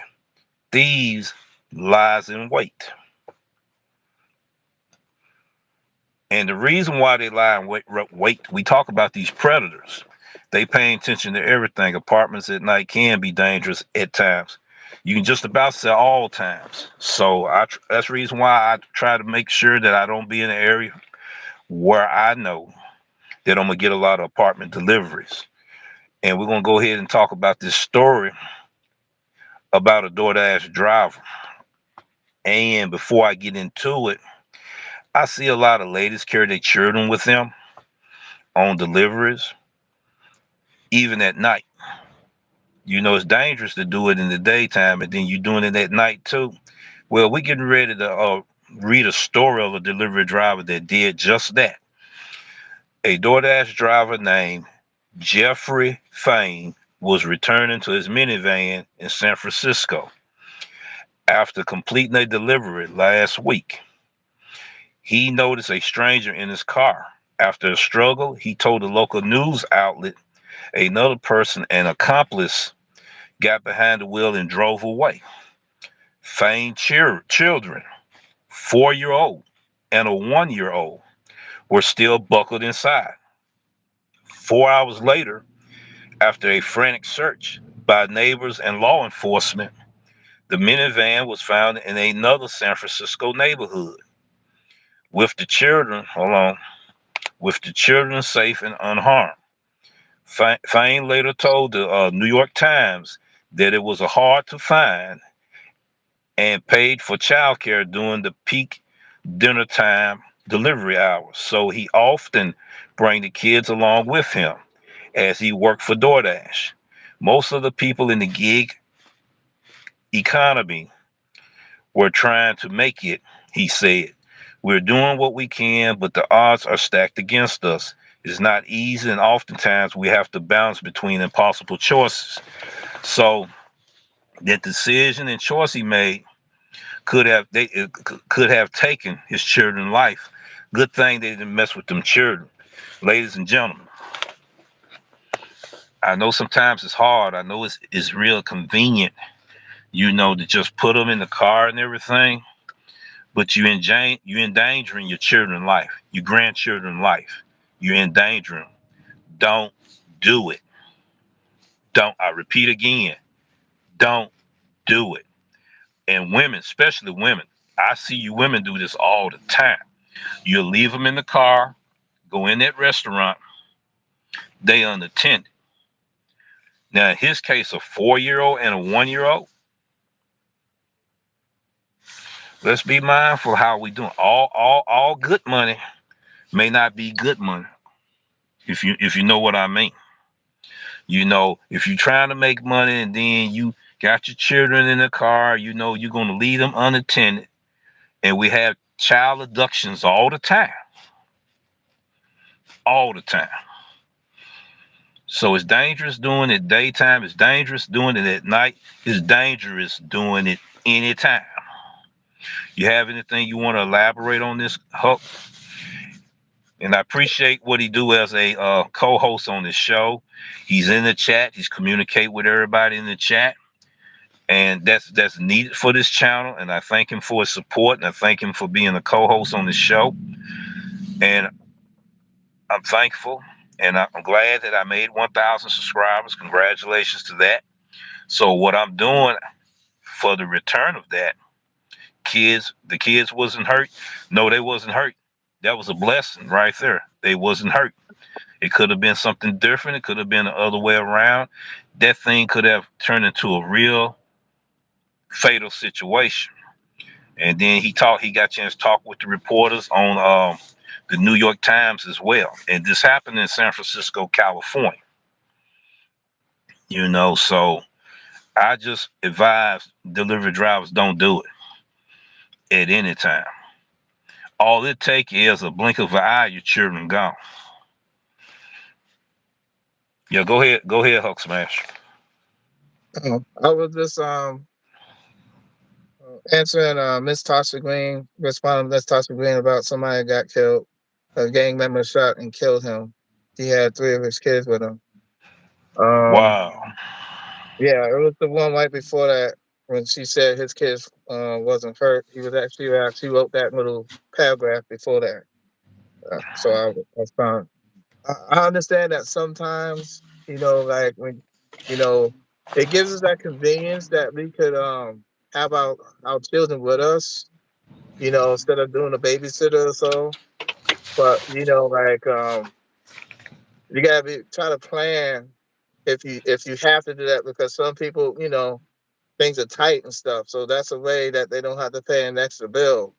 thieves lies in wait. And the reason why they lie in wait, we talk about these predators. They pay attention to everything. Apartments at night can be dangerous at times. You can just about say all times. So that's the reason why I try to make sure that I don't be in an area where I know that I'm going to get a lot of apartment deliveries. And we're going to go ahead and talk about this story about a Doordash driver. And before I get into it, I see a lot of ladies carry their children with them on deliveries, even at night. It's dangerous to do it in the daytime, and then you're doing it at night too. Well, we're getting ready to read a story of a delivery driver that did just that. A DoorDash driver named Jeffrey Fain was returning to his minivan in San Francisco after completing a delivery last week. He noticed a stranger in his car. After a struggle, he told a local news outlet another person, an accomplice, got behind the wheel and drove away. Fain children, 4-year-old and a 1-year-old, were still buckled inside. 4 hours later, after a frantic search by neighbors and law enforcement, the minivan was found in another San Francisco neighborhood with the children, with the children safe and unharmed. Fain later told the New York Times that it was hard to find and paid for childcare during the peak dinner time delivery hours. So he often bring the kids along with him as he worked for DoorDash. Most of the people in the gig economy were trying to make it, he said. We're doing what we can, but the odds are stacked against us. It's not easy, and oftentimes we have to balance between impossible choices. So that decision and choice he made could have taken his children's life. Good thing they didn't mess with them children. Ladies and gentlemen, I know sometimes it's hard. I know it's real convenient, to just put them in the car and everything. But you endangering your children's life, your grandchildren's life. You're endangering. Don't do it. Don't. I repeat again. Don't do it. And women, especially women, I see you women do this all the time. You'll leave them in the car, go in that restaurant, they unattended. Now, in his case, a 4-year old and a 1-year old, let's be mindful how we doing. All good money may not be good money, if you know what I mean. If you're trying to make money and then you got your children in the car, you're going to leave them unattended. And we have child abductions all the time. All the time. So it's dangerous doing it daytime. It's dangerous doing it at night. It's dangerous doing it anytime. You have anything you want to elaborate on this, Huck? And I appreciate what he do as a co-host on this show. He's in the chat. He's communicate with everybody in the chat, and that's needed for this channel. And I thank him for his support, and I thank him for being a co-host on this show. And I'm thankful, and I'm glad that I made 1,000 subscribers. Congratulations to that. So what I'm doing for the return of that, the kids wasn't hurt. No, they wasn't hurt. That was a blessing right there. They wasn't hurt. It could have been something different. It could have been the other way around. That thing could have turned into a real fatal situation. And then he got a chance to talk with the reporters on the New York Times as well. And this happened in San Francisco, California. So I just advise delivery drivers don't do it at any time. All it takes is a blink of an eye, your children gone. Yeah, go ahead, Hulksmash. I was just answering Miss Tasha Green, responding to Miss Tasha Green about somebody got killed. A gang member shot and killed him. He had 3 of his kids with him. Um, Wow. yeah, it was the one right before that when she said his kids wasn't hurt. He was actually she wrote that little paragraph before that. So I found I understand that sometimes like when you know it gives us that convenience that we could have our children with us, instead of doing a babysitter or so. But like you gotta try to plan if you have to do that because some people, things are tight and stuff. So that's a way that they don't have to pay an extra bill,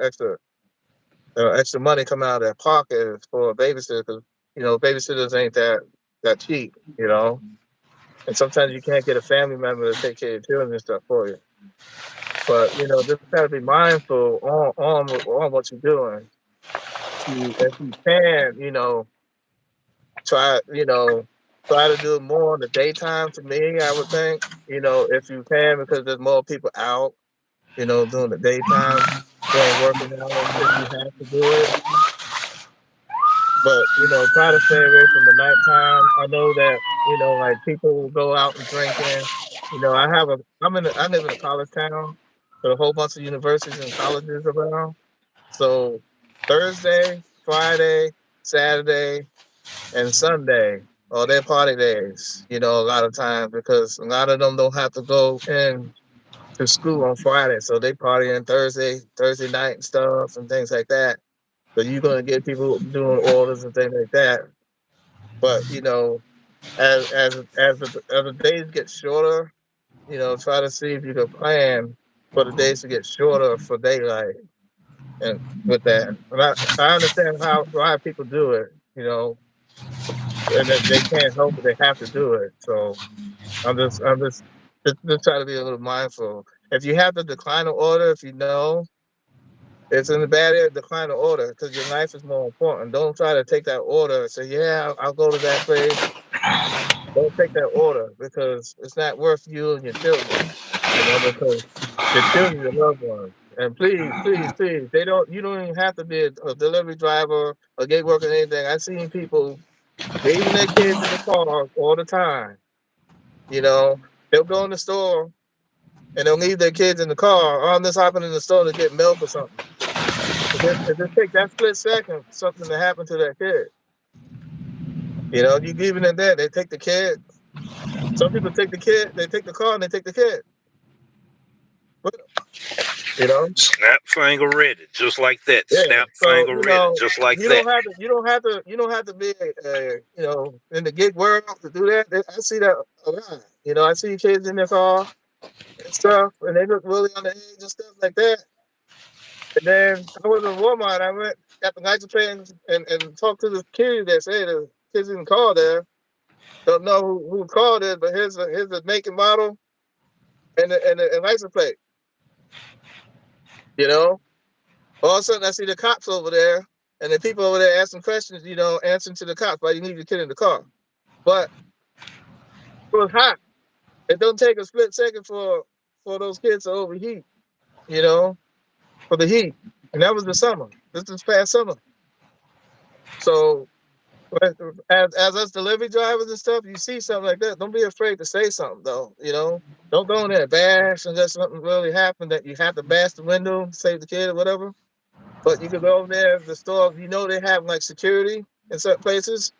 extra money coming out of their pocket for a babysitter because babysitters ain't that cheap, and sometimes you can't get a family member to take care of your children and stuff for you. But just gotta be mindful on what you're doing. If you can, try try to do more in the daytime. To me, I would think if you can because there's more people out, during the daytime during working hours if you have to do it. But try to stay away from the nighttime. I know that like people will go out and drinking. I live in a college town, with a whole bunch of universities and colleges around. So Thursday, Friday, Saturday, and Sunday are their party days. A lot of times because a lot of them don't have to go in to school on Friday, so they party on Thursday night and stuff and things like that. So you're gonna get people doing orders and things like that. But as the days get shorter, try to see if you can plan for the days to get shorter for daylight. and with that. And I understand why people do it, you know, and that they can't help it; they have to do it. So I'm just trying to be a little mindful. If you have to decline an order, if you know it's in the bad area, decline the order because your life is more important. Don't try to take that order and say, "Yeah, I'll go to that place." Don't take that order because it's not worth you and your children. You know, because your children, your loved ones. And please, please, please, you don't even have to be a delivery driver, a gig worker, anything. I've seen people leaving their kids in the car all the time. You know, they'll go in the store and they'll leave their kids in the car. Oh, I'm just hopping in the store to get milk or something. It just take that split second for something to happen to that kid. You know, you leaving it there, they take the kid. Some people take the kid, they take the car and they take the kid with 'em, you know? Snap finger ready, just like that. Yeah. Snap So, finger ready, just like that. you don't have to be, you know, in the gig world to do that. I see that a lot. You know, I see kids in their car and stuff, and they look really on the edge and stuff like that. And then I was in Walmart. I went, got the license plate and talked to the kid that said the kids in the car there. Don't know who the car is, but here's the make and model and license plate. You know, all of a sudden I see the cops over there, and the people over there asking questions. You know, answering to the cops why you leave your kid in the car. But it was hot. It don't take a split second for those kids to overheat. You know, for the heat, and that was the summer. This is past summer. So but as us delivery drivers and stuff, you see something like that, don't be afraid to say something though, you know? Don't go in there and bash unless something really happened that you have to bash the window, save the kid or whatever. But you could go over there, the store, you know they have like security in certain places.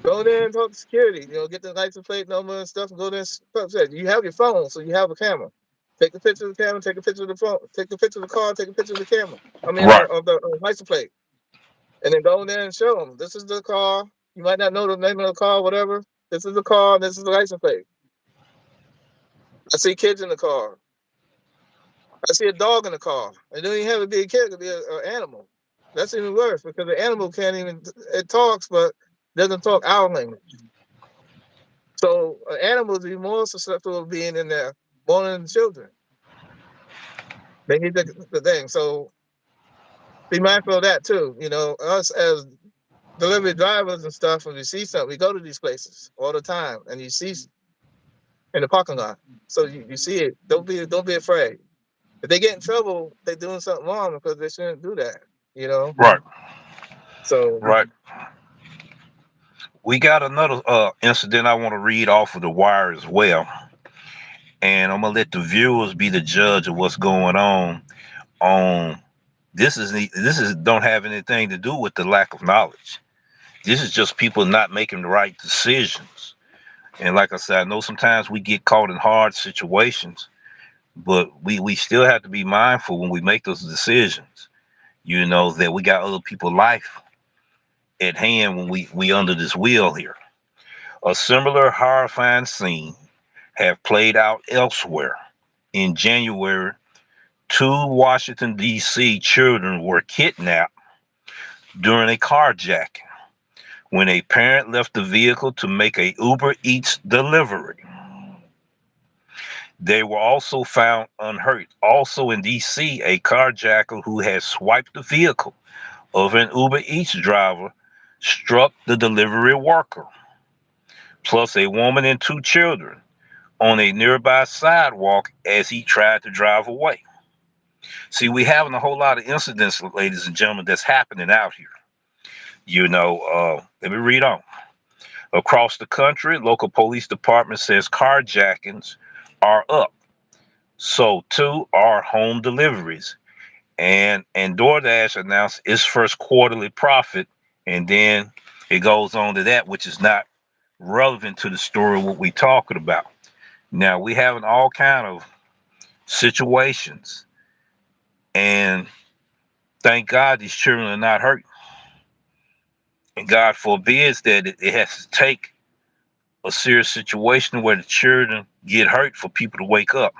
Go there and talk to security, you know, get the license plate number and stuff and go there and you have your phone, so you have a camera. Take a picture of the camera, take a picture of the phone, take a picture of the car, take a picture of the camera. I mean, Right, of the license plate. And then go in there and show them this is the car. You might not know the name of the car, whatever. This is the car. This is the license plate. I see kids in the car. I see a dog in the car. It don't even have to be a kid. It could be an animal. That's even worse because the animal can't even. It talks, but doesn't talk our language. So animals are more susceptible to being in there more than children. They need the thing. So be mindful of that too. You know, us as delivery drivers and stuff, when we see something, we go to these places all the time, and you see in the parking lot. So you see it. Don't be afraid. If they get in trouble, they're doing something wrong because they shouldn't do that. You know. right, So right. We got another incident I want to read off of the wire as well, and I'm gonna let the viewers be the judge of what's going on. On this is don't have anything to do with the lack of knowledge. This is just people not making the right decisions. And like I said, I know sometimes we get caught in hard situations, but we still have to be mindful when we make those decisions. You know that we got other people's life at hand when we under this wheel here. A similar horrifying scene have played out elsewhere. In January, two Washington, D.C. children were kidnapped during a carjacking when a parent left the vehicle to make a UberEats delivery. They were also found unhurt. Also in D.C., a carjacker who had swiped the vehicle of an Uber Eats driver struck the delivery worker, plus a woman and two children, on a nearby sidewalk as he tried to drive away. See, we having a whole lot of incidents, ladies and gentlemen, that's happening out here. Let me read on. Across the country, local police department says carjackings are up. So too are home deliveries. And DoorDash announced its first quarterly profit, and then it goes on to that, which is not relevant to the story what we talking about. Now we having all kind of situations, and thank God these children are not hurt. And God forbids that it has to take a serious situation where the children get hurt for people to wake up.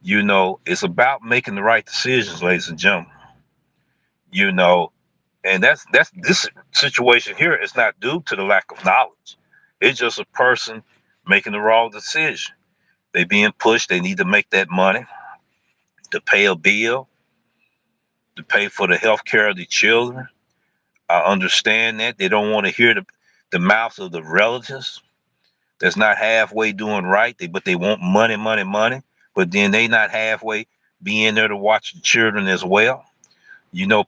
It's about making the right decisions, ladies and gentlemen. you know, and that's this situation here is not due to the lack of knowledge. It's just a person making the wrong decision. They being pushed. They need to make that money to pay a bill, to pay for the health care of the children. I understand that they don't want to hear the mouths of the relatives that's not halfway doing right. But they want money, money, money. But then they not halfway being there to watch the children as well.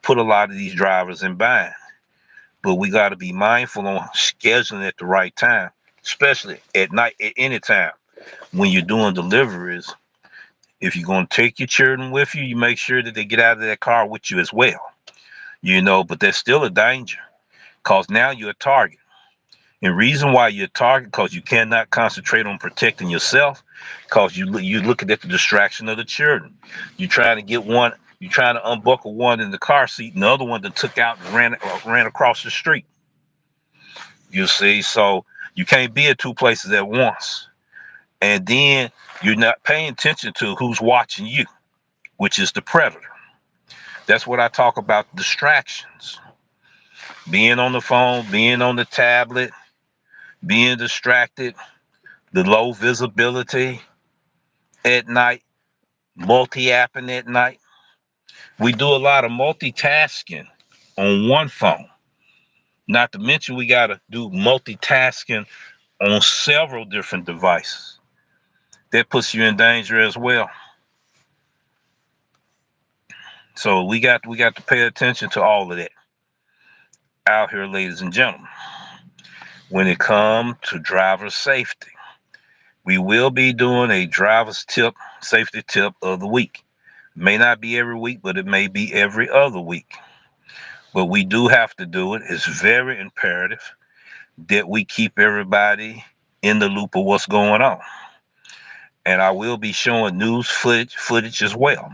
Put a lot of these drivers in bind. But we got to be mindful on scheduling at the right time, especially at night, at any time when you're doing deliveries. If you're going to take your children with you, you make sure that they get out of that car with you as well. But there's still a danger because now you're a target. And reason why you're a target because you cannot concentrate on protecting yourself because you looking at the distraction of the children. You're trying to get one. You're trying to unbuckle one in the car seat, and the other one that took out and ran across the street. You see, so you can't be at two places at once. And then you're not paying attention to who's watching you, which is the predator. That's what I talk about, distractions. Being on the phone, being on the tablet, being distracted, the low visibility at night, multi-apping at night. We do a lot of multitasking on one phone. Not to mention we got to do multitasking on several different devices. That puts you in danger as well. So we got to pay attention to all of that out here, ladies and gentlemen. When it comes to driver safety, we will be doing a driver's tip, safety tip of the week. May not be every week, but it may be every other week. But we do have to do it. It's very imperative that we keep everybody in the loop of what's going on. And I will be showing news footage as well.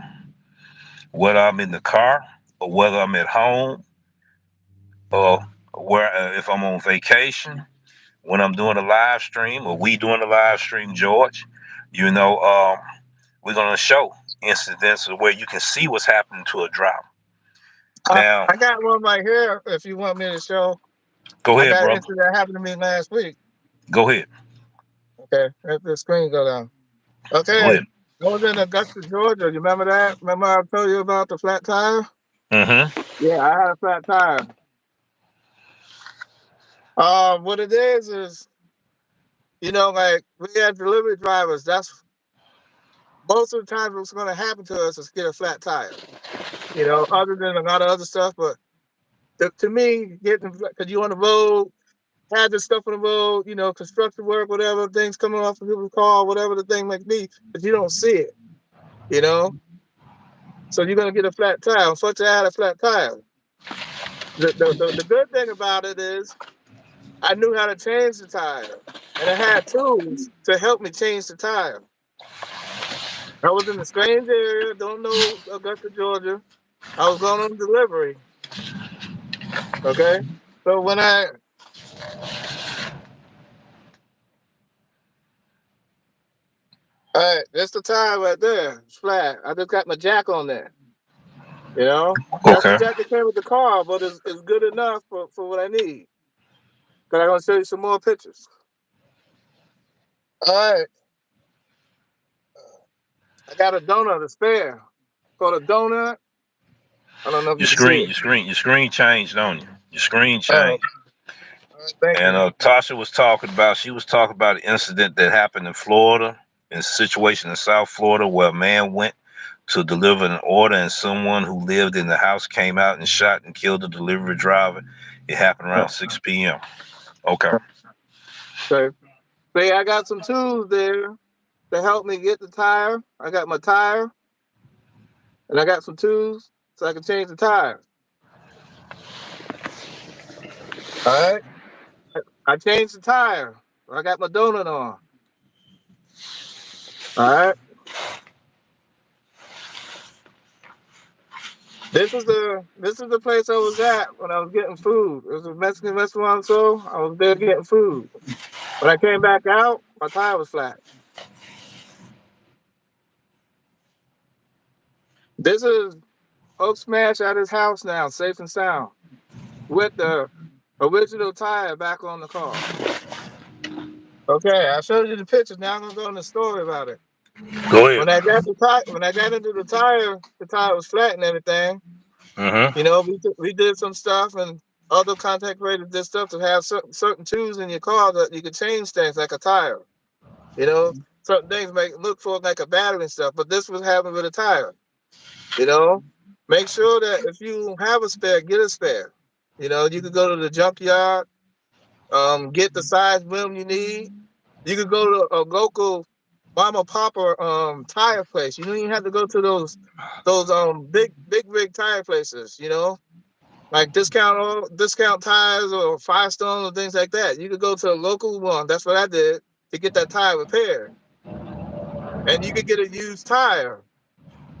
Whether I'm in the car or whether I'm at home or where if I'm on vacation, when I'm doing a live stream or we doing a live stream, George, you know, um, we're gonna show incidents where you can see what's happening to a driver. Now, I got one right here. If you want me to show, go I ahead, got an brother. incident that happened to me last week. Go ahead. Okay, let the screen go down. Go Okay, ahead. I was in Augusta, Georgia. You remember that? Remember I told you about the flat tire? Mm-hmm. Yeah, I had a flat tire. What it is like we had delivery drivers. That's most of the time what's going to happen to us is get a flat tire. Other than a lot of other stuff, but to me, getting because you on the road, had this stuff on the road, construction work, whatever things coming off of people's car, whatever the thing might be, but you don't see it. You know, so you're gonna get a flat tire. Unfortunately, I had a flat tire. The good thing about it is I knew how to change the tire, and I had tools to help me change the tire. I was in a strange area, don't know Augusta, Georgia. I was going on delivery. Okay, so when all right, that's the tire right there. It's flat. I just got my jack on there. That's the Okay. jack that came with the car, but it's good enough for what I need. Cause I'm gonna show you some more pictures. All right, I got a donut, a spare. Called a donut. I don't know if Your you can see screen, it. your screen, your screen changed on you. Your screen Oh, changed. all right, thank And you. Tasha was talking about. She was talking about an incident that happened in Florida, in a situation in South Florida where a man went to deliver an order and someone who lived in the house came out and shot and killed the delivery driver. It happened around 6 p.m. Okay. Okay. See, I got some tools there to help me get the tire. I got my tire, and I got some tools so I can change the tire. All right. I changed the tire. I got my donut on. All right. This is the place I was at when I was getting food. It was a Mexican restaurant, so I was there getting food. When I came back out, my tire was flat. This is Hulksmash at his house now, safe and sound, with the original tire back on the car. Okay, I showed you the pictures. Now I'm gonna go in the story about it. Go ahead. When I got into the tire was flat and everything. You Mm-hmm. know, we did some stuff, and other contact creators did stuff to have certain tools in your car that you could change things like a tire. You know, certain things make look for like a battery and stuff, but this was happening with a tire. You know, make sure that if you have a spare, get a spare. You know, you could go to the junkyard, get the size rim you need. You could go to a local mama papa tire place. You don't even have to go to those big rig tire places. You know, like discount tires or Firestone or things like that. You could go to a local one. That's what I did to get that tire repaired, and you could get a used tire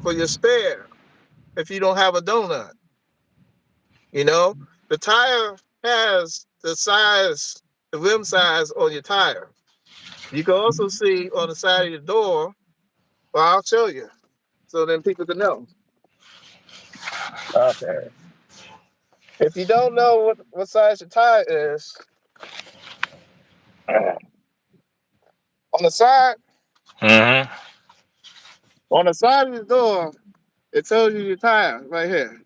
for your spare if you don't have a donut. You know, the tire has the rim size on your tire. You can also see on the side of your door. Well, I'll show you so then people can know. Okay. If you don't know what size your tire is, on the side Mm-hmm. on the side of the door, it tells you your tire right here.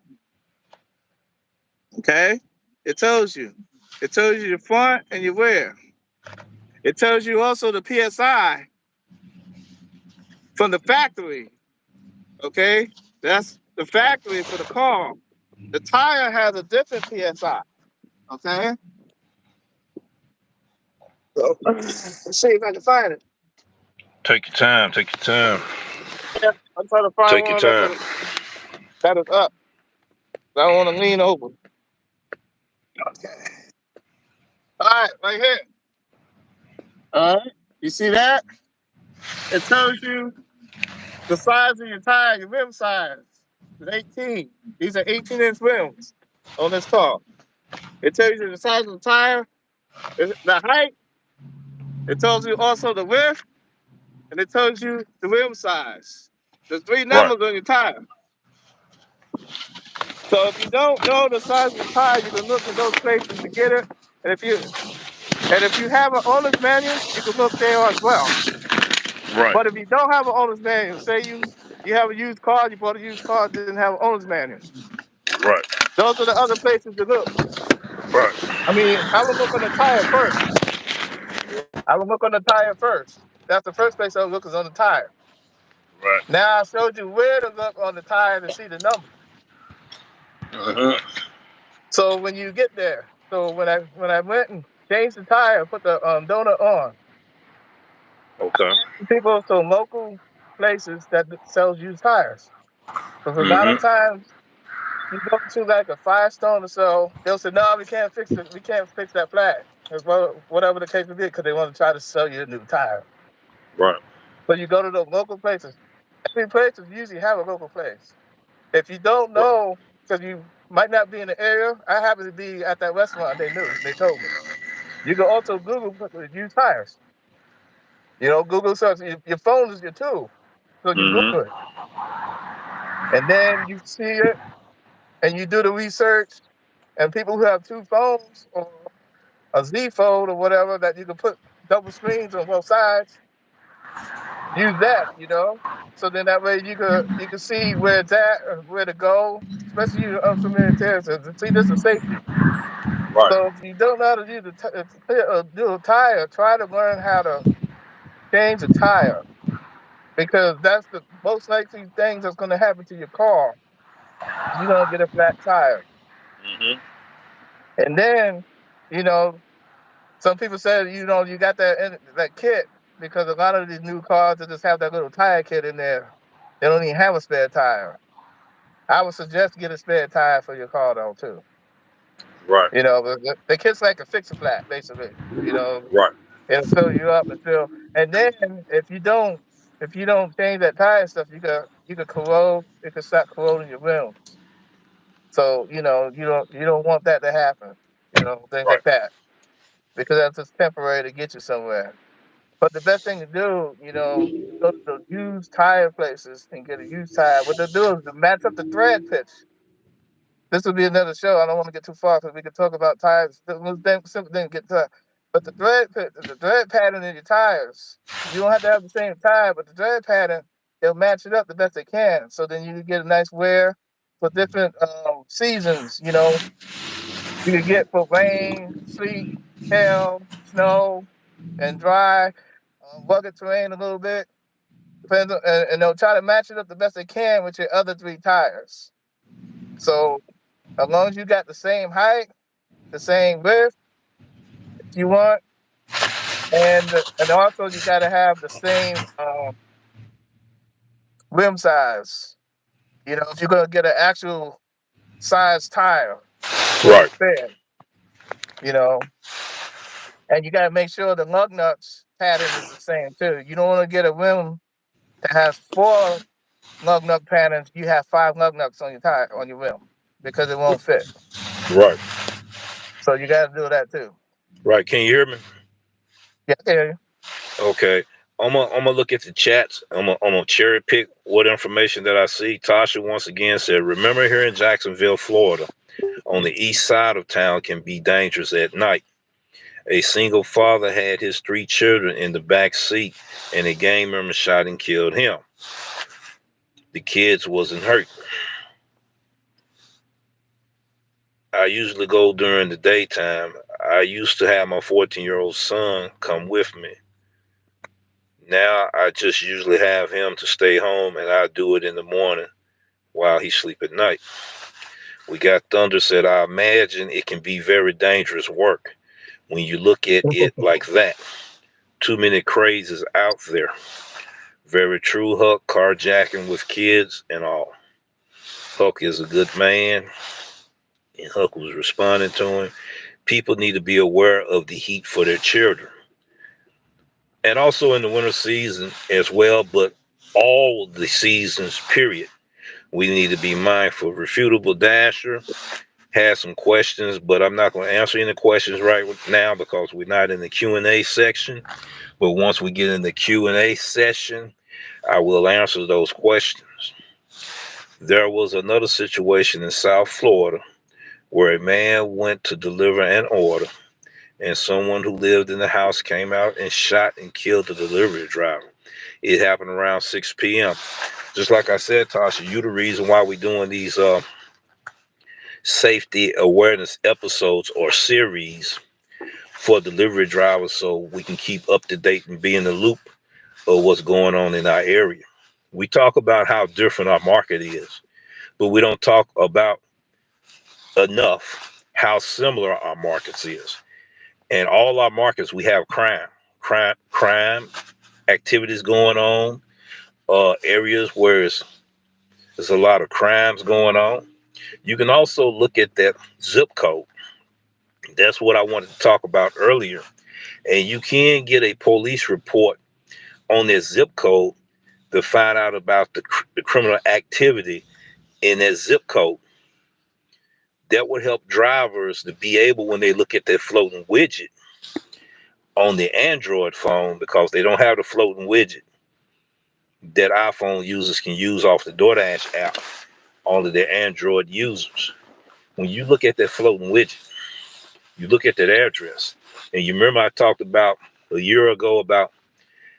Okay? It tells you. It tells you your front and your rear. It tells you also the PSI from the factory. Okay? That's the factory for the car. The tire has a different PSI. Okay? So, let's see if I can find it. Take your time. Take your time. Yeah, I'm trying to find Take your one time. that is up. I don't want to lean over. Okay. All right here. All right. You see that? It tells you the size of your tire, your rim size. It's 18. These are 18-inch rims on this car. It tells you the size of the tire, the height. It tells you also the width, and it tells you the rim size. There's three Right. numbers on your tire. So if you don't know the size of the tire, you can look in those places to get it. And if you have an owner's manual, you can look there as well. Right. But if you don't have an owner's manual, say you have a used car, you bought a used car, didn't have an owner's manual. Right. Those are the other places to look. Right. I mean, I would look on the tire first. I would look on the tire first. That's the first place I would look is on the tire. Right. Now I showed you where to look on the tire to see the number. Mm-hmm. So when you get there, so when I went and changed the tire, put the donut on, Okay. people to local places that sells used tires. Because a lot of Mm-hmm. times you go to like a Firestone or so, they'll say, "No, we can't fix it. We can't fix that flat." As well, whatever the case may be, because they want to try to sell you a new tire. Right. So you go to the local places. Every place will usually have a local place. If you don't Right. know, because you might not be in the area, I happen to be at that restaurant. They knew. They told me. You can also Google used tires. You know, Google search. Your phone is your tool, so you Google it, Mm-hmm. and then you see it, and you do the research. And people who have two phones or a Z fold or whatever that you can put double screens on both sides, use that. You know, so then that way you can see where it's at, or where to go, especially you unfamiliar territories. And see, this is safety. Right. So if you don't know how to use do a tire, try to learn how to change a tire because that's the most likely thing that's going to happen to your car. You're going to get a flat tire. Mm-hmm. And then, you know, some people say, you got that kit because a lot of these new cars that just have that little tire kit in there. They don't even have a spare tire. I would suggest get a spare tire for your car though too. Right. You know, the kit's like a fix a flat basically. You know, Right. it'll fill you up and fill. And then if you don't change that tire stuff, you could corrode. It could start corroding your rims. So you don't want that to happen. You know, things Right. like that because that's just temporary to get you somewhere. But the best thing to do, you can go to those used tire places and get a used tire. What they'll do is to match up the thread pitch. This would be another show. I don't want to get too far because we could talk about tires. Simple thing get to. But the thread pattern in your tires, you don't have to have the same tire, but the thread pattern, they'll match it up the best they can. So then you can get a nice wear for different seasons. You can get for rain, sleet, hail, snow, and dry, rugged terrain a little bit. Depends on, and they'll try to match it up the best they can with your other three tires. So as long as you got the same height, the same width, if you want, and also you got to have the same rim size. If you're gonna get an actual size tire for the Right. tread, you know, and you got to make sure the lug nuts pattern is the same too. You don't want to get a rim that has four lug nut patterns. You have five lug nuts on your tire on your rim because it won't fit. Right. So you got to do that too. Right. Can you hear me? Yeah, I hear you. Okay. I'm gonna look at the chats. I'm gonna cherry pick what information that I see. Tasha once again said, "Remember here in Jacksonville, Florida, on the east side of town can be dangerous at night. A single father had his three children in the back seat, and a gang member shot and killed him. The kids wasn't hurt. I usually go during the daytime. I used to have my 14-year-old son come with me. Now I just usually have him to stay home, and I do it in the morning while he sleep at night." We got Thunder said, "I imagine it can be very dangerous work when you look at it like that. Too many crazes out there. Very true, Huck. Carjacking with kids and all. Huck is a good man." And Huck was responding to him. "People need to be aware of the heat for their children. And also in the winter season as well, but all the seasons, period. We need to be mindful." Refutable Dasher has some questions, but I'm not going to answer any questions right now because we're not in the Q&A section. But once we get in the Q&A session, I will answer those questions. There was another situation in South Florida where a man went to deliver an order, and someone who lived in the house came out and shot and killed the delivery driver. It happened around 6 p.m. Just like I said, Tasha, you the reason why we're doing these safety awareness episodes or series for delivery drivers so we can keep up to date and be in the loop of what's going on in our area. We talk about how different our market is, but we don't talk about enough how similar our markets is. And all our markets, we have crime activities going on, areas where there's a lot of crimes going on. You can also look at that zip code. That's what I wanted to talk about earlier. And you can get a police report on that zip code to find out about the criminal activity in that zip code. That would help drivers to be able, when they look at that floating widget on the Android phone, because they don't have the floating widget that iPhone users can use off the Doordash app, only their Android users. When you look at that floating widget, you look at that address, and you remember I talked about a year ago about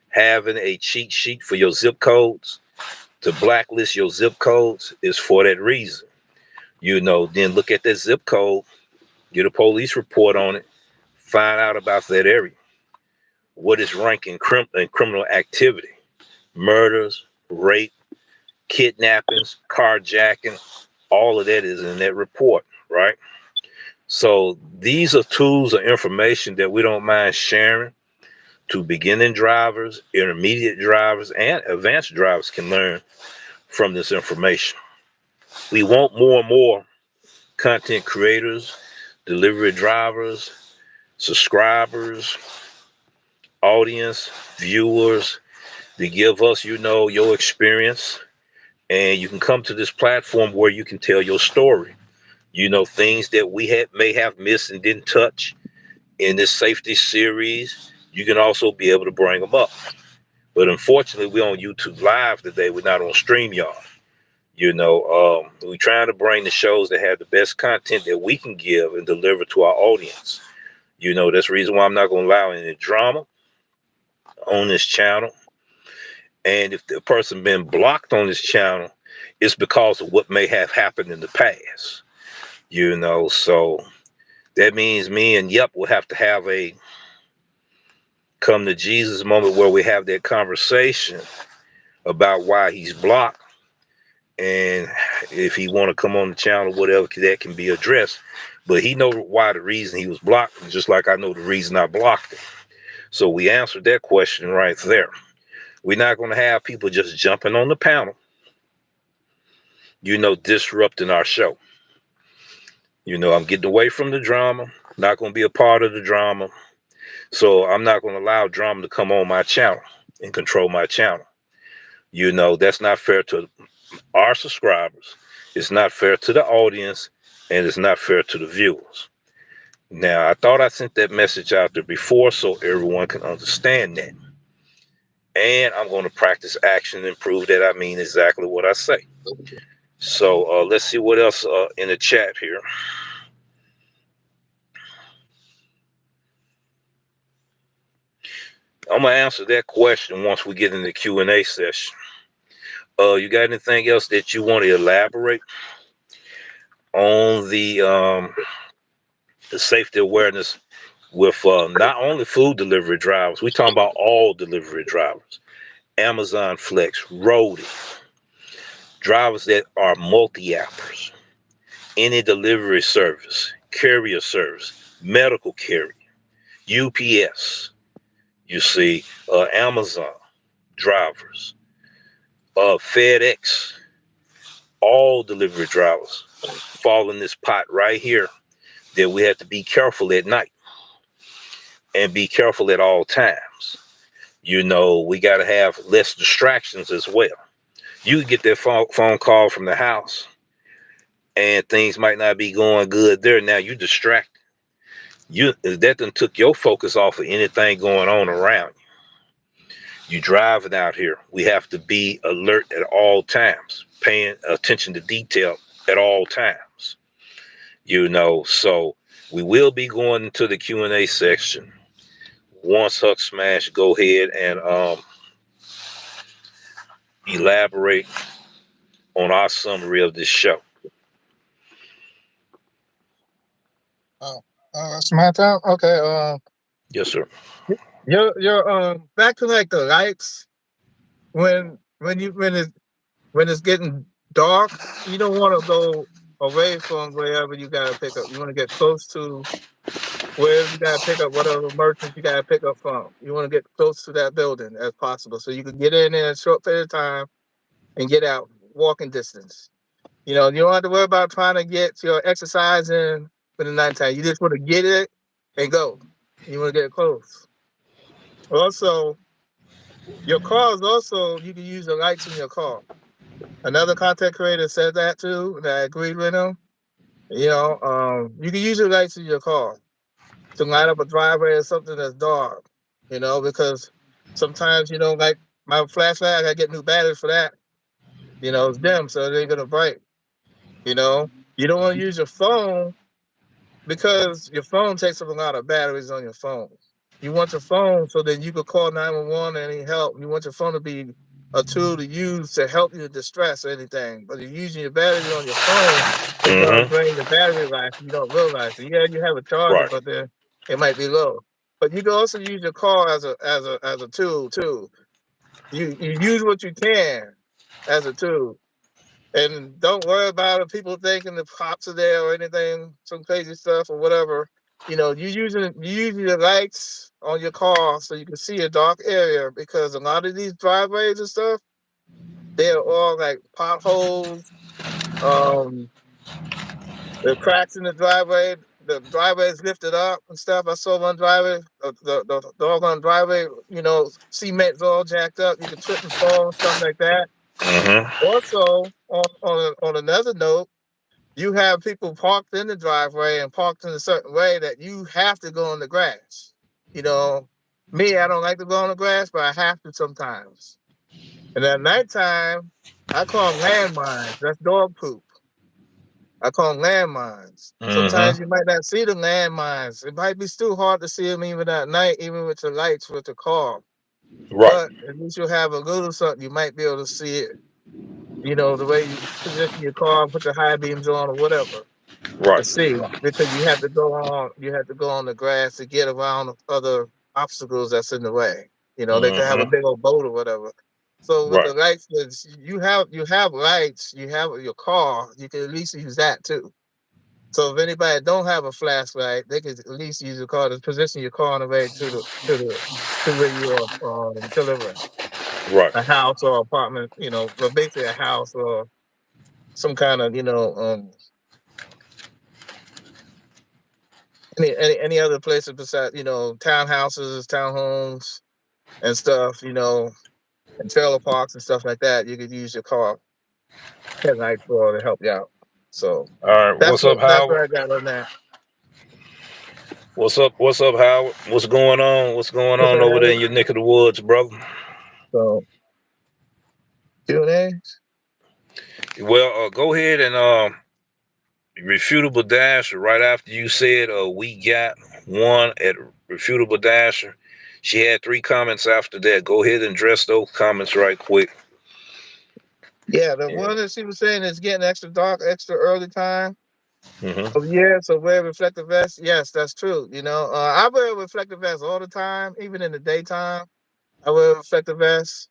having a cheat sheet for your zip codes. To blacklist your zip codes is for that reason. Then look at that zip code, get a police report on it, find out about that area. What is ranking in criminal activity? Murders, rape, kidnappings, carjacking, all of that is in that report, right? So these are tools or information that we don't mind sharing to beginning drivers, intermediate drivers, and advanced drivers can learn from this information. We want more and more content creators, delivery drivers, subscribers, audience, viewers to give us, your experience. And you can come to this platform where you can tell your story. Things that we may have missed and didn't touch in this safety series. You can also be able to bring them up. But unfortunately, we're on YouTube Live today. We're not on StreamYard. We're trying to bring the shows that have the best content that we can give and deliver to our audience. That's the reason why I'm not going to allow any drama on this channel. And if the person been blocked on this channel, it's because of what may have happened in the past. So that means me and Yep will have to have a come to Jesus moment where we have that conversation about why he's blocked, and if he want to come on the channel, whatever, that can be addressed. But he know why the reason he was blocked, just like I know the reason I blocked him. So we answered that question right there. We're not going to have people just jumping on the panel, disrupting our show. I'm getting away from the drama, not going to be a part of the drama. So I'm not going to allow drama to come on my channel and control my channel. That's not fair to our subscribers. It's not fair to the audience, and it's not fair to the viewers. Now, I thought I sent that message out there before so everyone can understand that. And I'm going to practice action and prove that I mean exactly what I say. So let's see what else in the chat here. I'm going to answer that question once we get in the Q&A session. You got anything else that you want to elaborate on the safety awareness with not only food delivery drivers, we talking about all delivery drivers, Amazon Flex, Roadie, drivers that are multi-appers, any delivery service, carrier service, medical carrier, UPS, Amazon drivers, FedEx, all delivery drivers fall in this pot right here that we have to be careful at night and be careful at all times. We got to have less distractions as well. You can get that phone call from the house and things might not be going good there. Now you're distracted. That done took your focus off of anything going on around you. You driving out here. We have to be alert at all times, paying attention to detail at all times. So we will be going into the Q&A section once Hulksmash go ahead and elaborate on our summary of this show. It's my time. Okay. Yes, sir. You're back to like the lights when it's getting dark. You don't want to go away from wherever you gotta pick up. You want to get close to wherever you gotta pick up whatever merchants you gotta pick up from. You want to get close to that building as possible so you can get in a short period of time and get out walking distance. You don't have to worry about trying to get your exercise in for the nighttime. You just want to get it and go. You want to get close. Also, your cars also, you can use the lights in your car. Another content creator said that too, and I agreed with him. You can use the lights in your car to light up a driveway or something that's dark, because sometimes, like my flashlight, I gotta get new batteries for that. It's dim, so it ain't gonna break. You don't want to use your phone because your phone takes up a lot of batteries on your phone. You want your phone so that you could call 911 and any help. You want your phone to be a tool to use to help you in distress or anything. But you're using your battery on your phone, it's going to drain the battery life. You don't realize it. Yeah, you have a charger, Right. but then it might be low. But you can also use your car as a tool too. You use what you can as a tool. And don't worry about it. People thinking the cops are there or anything, some crazy stuff or whatever. You using the lights on your car so you can see a dark area, because a lot of these driveways and stuff, they're all like potholes, um, the cracks in the driveway. The driveway is lifted up and stuff. I saw one driveway, the doggone driveway, cement's all jacked up. You can trip and fall and stuff like that. Also, on another note, you have people parked in the driveway and parked in a certain way that you have to go in the grass. Me, I don't like to go on the grass, but I have to sometimes. And at nighttime, I call them landmines. That's dog poop. I call them landmines. Mm-hmm. Sometimes you might not see the landmines. It might be still hard to see them even at night, even with the lights with the car. Right. But at least you'll have a little something. You might be able to see it. The way you position your car, put the high beams on or whatever to Right. see. Because you have to go on the grass to get around other obstacles that's in the way. They could have a Mm-hmm. big old boat or whatever. So with the Right. lights, you have lights, you have your car, you can at least use that too. So if anybody don't have a flashlight, they could at least use your car to position your car on the way to where you are delivering Right. a house or apartment. But basically a house or some kind of any other places besides townhouses, townhomes, and stuff. And trailer parks and stuff like that. You could use your car at night for to help you out. So All right. that's What's what up, that's what Howard? I got on that. What's up? What's up, Howard? What's going on? What's going What's on that, over there in Eric? your neck of the woods, brother? So Q&A. Well, go ahead and Refutable Dasher. Right after you said we got one at Refutable Dasher, she had three comments after that. Go ahead and address those comments right quick. Yeah, the Yeah. one that she was saying is getting extra dark, extra early time. Mm-hmm. Oh yeah, so wear reflective vest. Yes, that's true. I wear a reflective vest all the time, even in the daytime. I wear a reflective vest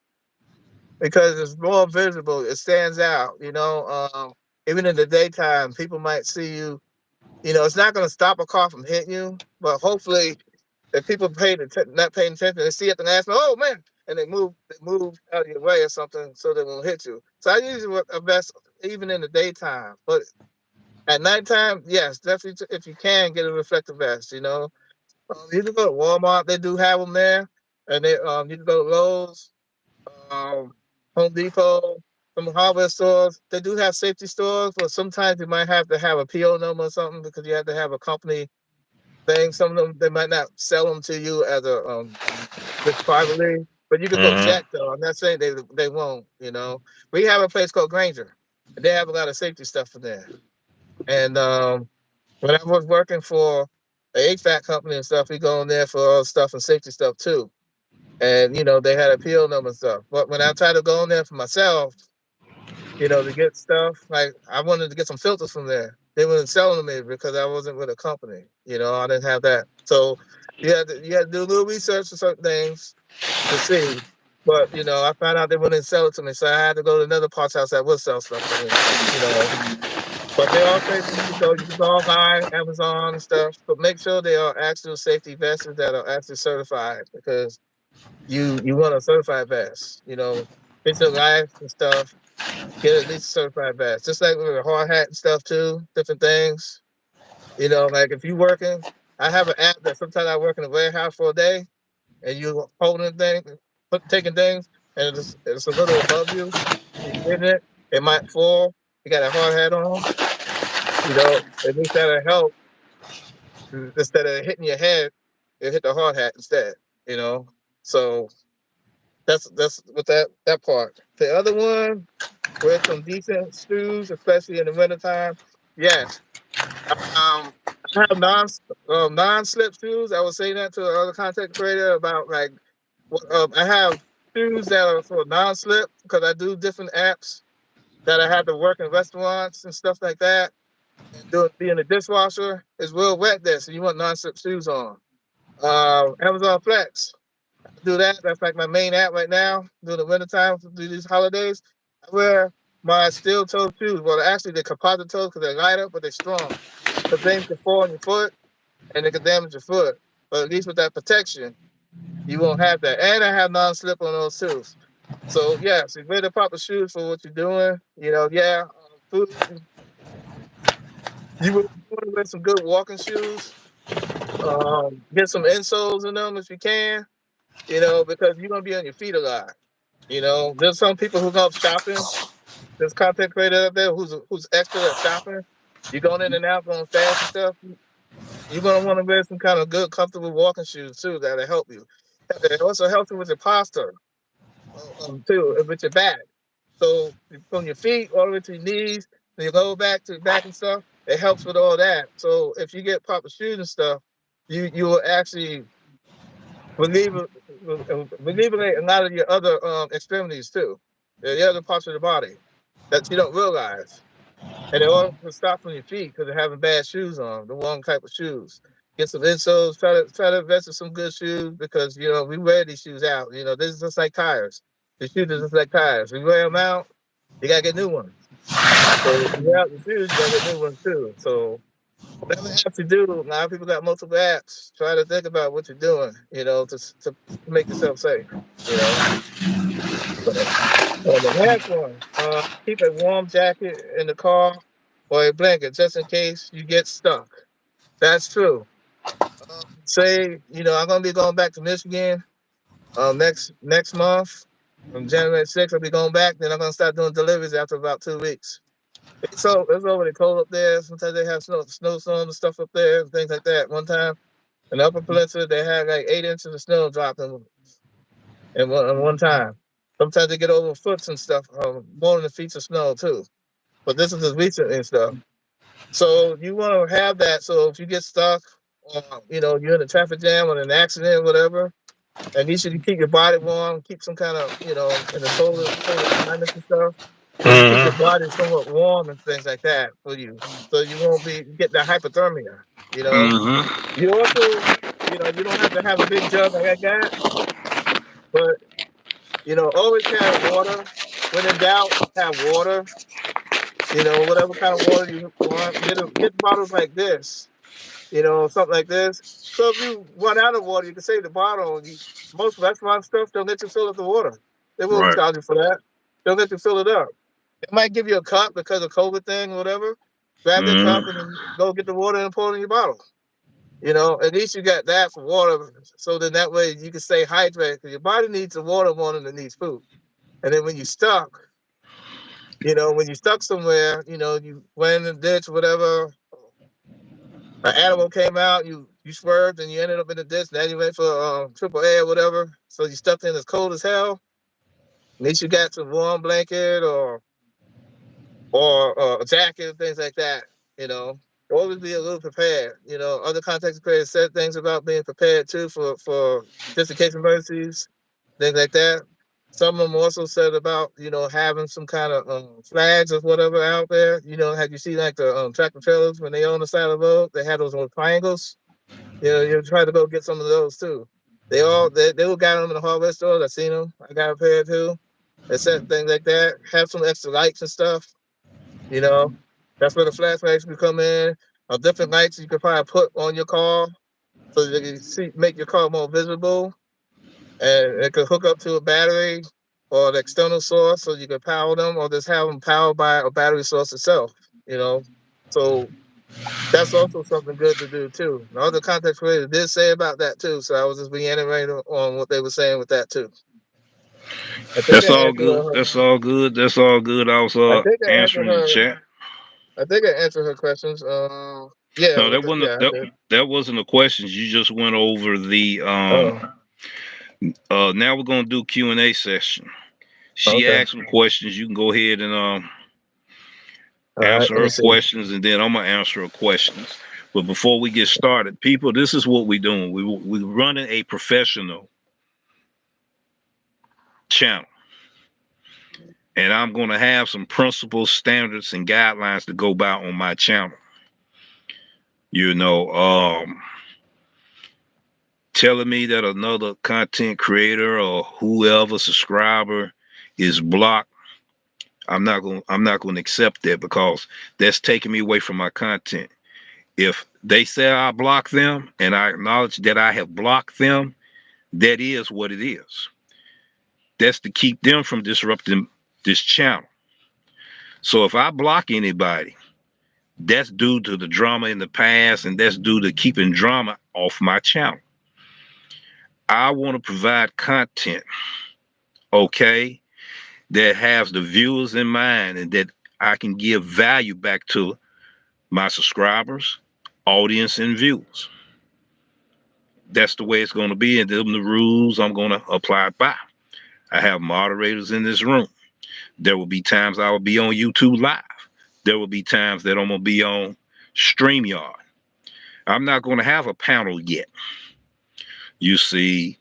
because it's more visible. It stands out. Even in the daytime, people might see you. It's not going to stop a car from hitting you, but hopefully, if people not paying attention, they see it and ask me, "Oh man," and they move out of your way or something so they won't hit you. So I usually wear a vest even in the daytime, but at nighttime, yes, definitely. If you can get a reflective vest, you can go to Walmart. They do have them there, and you can go to Lowe's, um, Home Depot, some hardware stores. They do have safety stores, but sometimes you might have to have a PO number or something because you have to have a company thing. Some of them they might not sell them to you as a just privately, but you can go Mm-hmm. check though. I'm not saying they won't. We have a place called Granger, and they have a lot of safety stuff in there. And when I was working for a HVAC company and stuff, we go in there for all the stuff and safety stuff too. And they had a PO number and stuff. But when I tried to go in there for myself, to get stuff, like I wanted to get some filters from there. They wouldn't sell them to me because I wasn't with a company. I didn't have that. So you had to do a little research for certain things to see. But I found out they wouldn't sell it to me, so I had to go to another parts house that would sell stuff to me. But they all places you can go online, Amazon and stuff. But make sure they are actual safety vests that are actually certified because you want a certified vest. It's your life and stuff. Get at least a certified vest. Just like with a hard hat and stuff too, different things. Like if you working, I have an app that sometimes I work in a warehouse for a day and you holding things, taking things, and it's a little above you. You hit it, it might fall. You got a hard hat on. At least that'll help instead of hitting your head, it hit the hard hat instead. You know, so that's with that part. The other one, wear some decent shoes, especially in the wintertime. Yes, I have non-slip shoes. I was saying that to the other content creator about like, I have shoes that are for non-slip because I do different apps that I have to work in restaurants and stuff like that. And being a dishwasher is real wet there, so you want non-slip shoes on. Amazon Flex, I do that. That's like my main app right now. During the wintertime, through these holidays, I wear my steel toe shoes. Well, actually, they're composite toes because they're lighter, but they're strong. The things can fall on your foot and it can damage your foot. But at least with that protection, you won't have that. And I have non-slip on those shoes. So yes, you wear the proper shoes for what you're doing. Food. You want to wear some good walking shoes. Get some insoles in them if you can. Because you're gonna be on your feet a lot. There's some people who go shopping. There's content creator out there who's expert at shopping. You're going in and out, going fast and stuff. You're gonna want to wear some kind of good, comfortable walking shoes too that'll help you. It also helps you with your posture, too, with your back. So from your feet all the way to your knees, and you go back to back and stuff. It helps with all that. So if you get proper shoes and stuff, you will actually relieve alleviate a lot of your other extremities too, the other parts of the body that you don't realize. And it all stops from your feet because they're having bad shoes on, the wrong type of shoes. Get some insoles. Try to invest in some good shoes because we wear these shoes out. This is just like tires. The shoes are just like tires. We wear them out. You gotta get new ones. So if you wear out the shoes, you gotta get new ones too. So whatever apps you do, a lot of people got multiple apps. Try to think about what you're doing. To make yourself safe. You know. So, the last one, keep a warm jacket in the car or a blanket just in case you get stuck. That's true. Say, I'm gonna be going back to Michigan next month. On January 6th, I'll be going back. Then I'm gonna start doing deliveries after about 2 weeks. It's already cold up there. Sometimes they have snowstorms and stuff up there and things like that. One time in the Upper Peninsula, they had like 8 inches of snow dropped in one time. Sometimes they get over foots and stuff, more than the feet of snow too. But this is just recent and stuff. So you want to have that. So if you get stuck, or you're in a traffic jam or an accident, whatever, and you should keep your body warm, keep some kind of in the colder climates and stuff. So you keep your Mm-hmm. body somewhat warm and things like that for you, so you won't be get that hypothermia. You know, Mm-hmm. you also you don't have to have a big jug like I got, but always have water. When in doubt, have water. Whatever kind of water you want. Get bottles like this. Something like this. So if you run out of water, you can save the bottle. Most restaurant stuff, they'll let you fill up the water. They won't Right. charge you for that. They'll let you fill it up. They might give you a cup because of COVID thing or whatever. Grab that cup Mm-hmm. and then go get the water and pour it in your bottle. At least you got that for water. So then that way you can stay hydrated. Because your body needs the water more than it needs food. And then when you're stuck somewhere, you went in the ditch, whatever, an animal came out, you swerved and you ended up in the ditch. Now you went for triple A or whatever. So you stuck in as cold as hell. At least you got some warm blanket or a jacket and things like that. You know, always be a little prepared. Other context creators said things about being prepared too for just in case emergencies, things like that. Some of them also said about having some kind of flags or whatever out there. Have you seen like the tractor trailers when they on the side of the road? They had those little triangles. You try to go get some of those too. They all got them in the hardware stores. I seen them. I got a pair too. They said things like that. Have some extra lights and stuff. You know, that's where the flashlights can come in. Different lights you can probably put on your car so that you see make your car more visible, and it could hook up to a battery or an external source so you can power them, or just have them powered by a battery source itself. You know, so that's also something good to do too. The other context creators did say about that too, so I was just reiterating on what they were saying with that too. I think That's I all answered good. her. That's all good. That's all good. I was I think I answered answering the her. chat. I think I answered her questions. Yeah, No, yeah, I did. that wasn't the questions. You just went over the Oh, now we're gonna do Q&A session. She okay. asked some questions. You can go ahead and All right. answer Let me her see. questions, and then I'm gonna answer her questions. But before we get started, people, this is what we're doing. We're running a professional channel, and I'm gonna have some principles, standards, and guidelines to go by on my channel. You know, telling me that another content creator or whoever subscriber is blocked, I'm not going to accept that, because that's taking me away from my content. If they say I block them and I acknowledge that I have blocked them, that is what it is. That's to keep them from disrupting this channel. So if I block anybody, that's due to the drama in the past, and that's due to keeping drama off my channel. I want to provide content, okay, that has the viewers in mind, and that I can give value back to my subscribers, audience, and viewers. that's the way it's going to be, and them the rules I'm going to apply it by. I have moderators in this room. There will be times I will be on YouTube Live. There will be times that I'm going to be on StreamYard. I'm not going to have a panel yet. You see,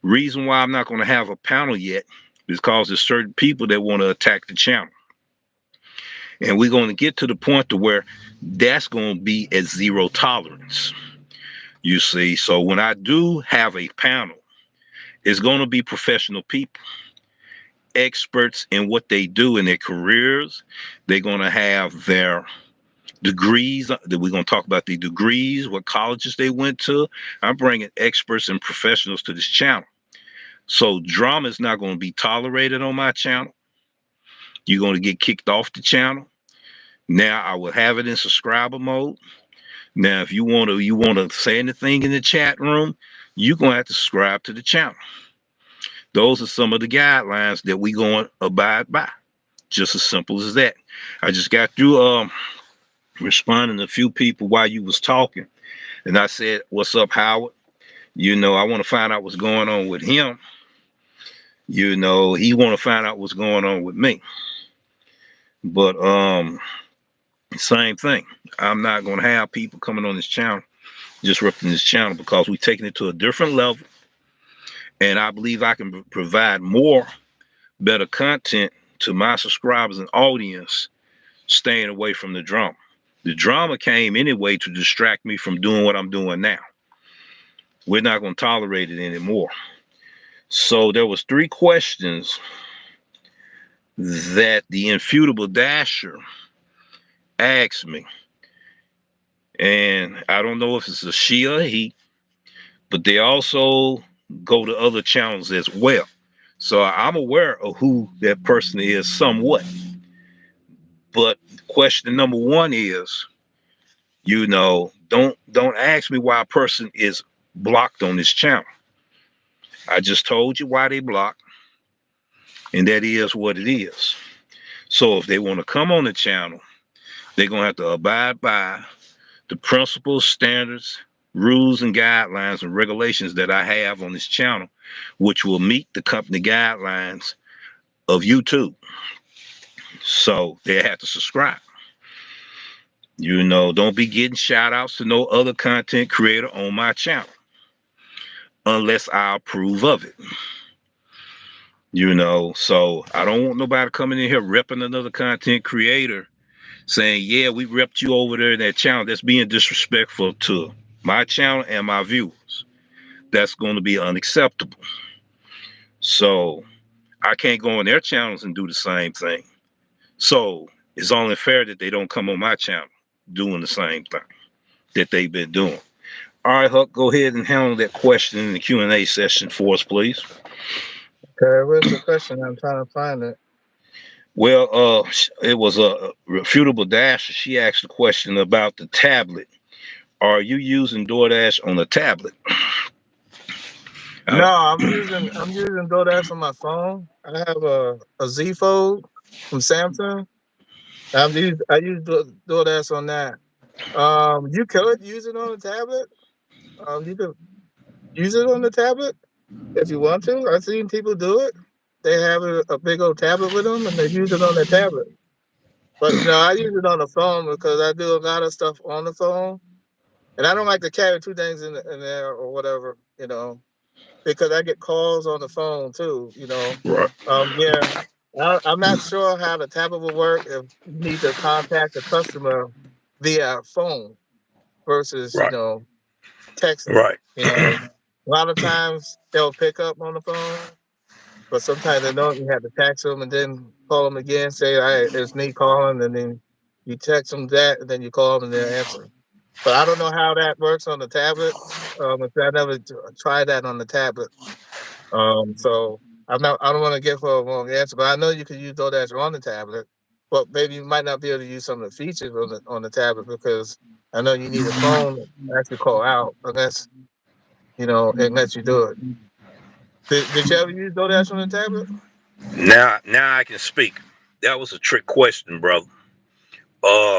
reason why I'm not going to have a panel yet is because there's certain people that want to attack the channel. And we're going to get to the point to where that's going to be at zero tolerance. You see, so when I do have a panel, it's going to be professional people, experts in what they do in their careers. They're going to have their degrees. That we're going to talk about the degrees, what colleges they went to. I'm bringing experts and professionals to this channel. So drama is not going to be tolerated on my channel. You're going to get kicked off the channel. Now I will have it in subscriber mode. Now, if you want to say anything in the chat room, you're going to have to subscribe to the channel. Those are some of the guidelines that we're going to abide by. Just as simple as that. I just got through responding to a few people while you was talking. And I said, what's up, Howard? You know, I want to find out what's going on with him. You know, he want to find out what's going on with me. But same thing. I'm not going to have people coming on this channel disrupting this channel, because we're taking it to a different level. And I believe I can provide more better content to my subscribers and audience, staying away from the drama. The drama came anyway to distract me from doing what I'm doing now. We're not going to tolerate it anymore. So there was 3 questions that the Irrefutable Dasher asked me. And I don't know if it's a she or he, but they also go to other channels as well. So I'm aware of who that person is somewhat. But question number 1 is, you know, don't ask me why a person is blocked on this channel. I just told you why they blocked, and that is what it is. So if they want to come on the channel, they're going to have to abide by the principles, standards, rules, and guidelines and regulations that I have on this channel, which will meet the company guidelines of YouTube. So they have to subscribe. You know, don't be getting shout outs to no other content creator on my channel unless I approve of it. You know, so I don't want nobody coming in here repping another content creator saying, yeah, we repped you over there in that channel. That's being disrespectful to my channel and my viewers. That's going to be unacceptable. So I can't go on their channels and do the same thing. So it's only fair that they don't come on my channel doing the same thing that they've been doing. All right, Huck, go ahead and handle that question in the Q&A session for us, please. Okay, where's the question? I'm trying to find it. Well, it was a Irrefutable Dasher. She asked a question about the tablet. Are you using DoorDash on the tablet? No, I'm using DoorDash on my phone. I have a Z Fold from Samsung. I use DoorDash on that. You could use it on a tablet. You could use it on the tablet if you want to. I've seen people do it. They have a big old tablet with them, and they use it on their tablet. But no, I use it on the phone because I do a lot of stuff on the phone, and I don't like to carry 2 things in there or whatever, you know, because I get calls on the phone too, you know. Right. Yeah, I'm not sure how the tablet will work if you need to contact the customer via phone versus, you know, texting. Right. You know, a lot of times they'll pick up on the phone, but sometimes they don't. You have to text them and then call them again, say, "Hey, it's me calling," and then you text them that, and then you call them and they'll answer. But I don't know how that works on the tablet. If I never tried that on the tablet, so I don't want to give her a wrong answer, but I know you can use DoorDash on the tablet, but maybe you might not be able to use some of the features on the tablet because I know you need a phone to actually call out unless it lets you do it. Did you ever use DoorDash on the tablet? Now I can speak. That was a trick question, brother.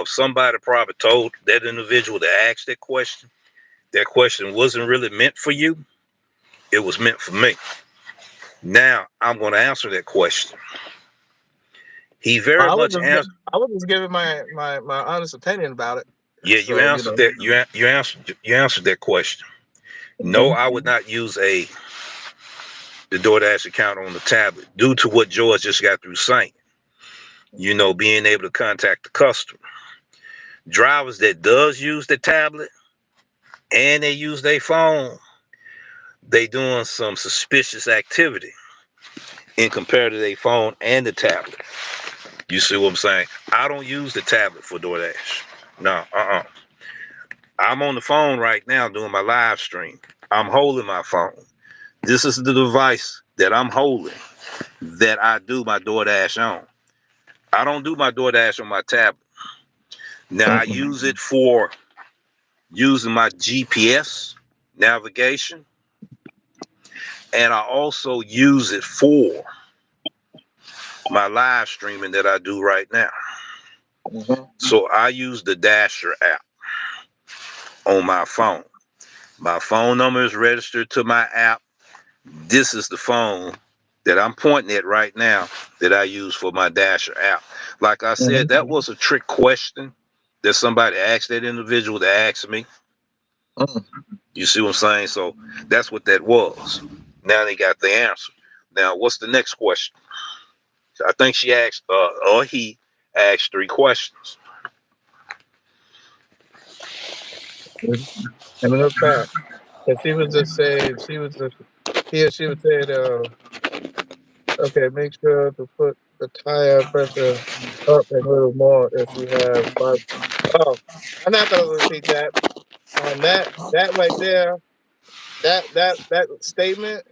Somebody probably told that individual to ask that question that question wasn't really meant for you. It was meant for me. Now I'm going to answer that question. He very much answered. I was just giving my honest opinion about it. Yeah, you So answered that. You answered that question. No, Mhm. I would not use the DoorDash account on the tablet due to what George just got through saying. Being able to contact the customer. Drivers that does use the tablet and they use their phone, they doing some suspicious activity in compared to their phone and the tablet. You see what I'm saying? I don't use the tablet for DoorDash. No, I'm on the phone right now doing my live stream. I'm holding my phone. This is the device that I'm holding that I do my DoorDash on. I don't do my DoorDash on my tablet. Now I use it for using my GPS navigation, and I also use it for my live streaming that I do right now. So I use the Dasher app on my phone. My phone number is registered to my app. This is the phone that I'm pointing at right now that I use for my Dasher app. Like I said, that was a trick question that somebody asked that individual to ask me. You see what I'm saying? So that's what that was. Now they got the answer. Now, what's the next question? I think she asked, or he asked 3 questions. I mean, no fact. If she was just saying, he or she would say, okay, make sure to put the tire pressure up a little more if you have five. Oh, I'm not gonna repeat that. That right there, that statement,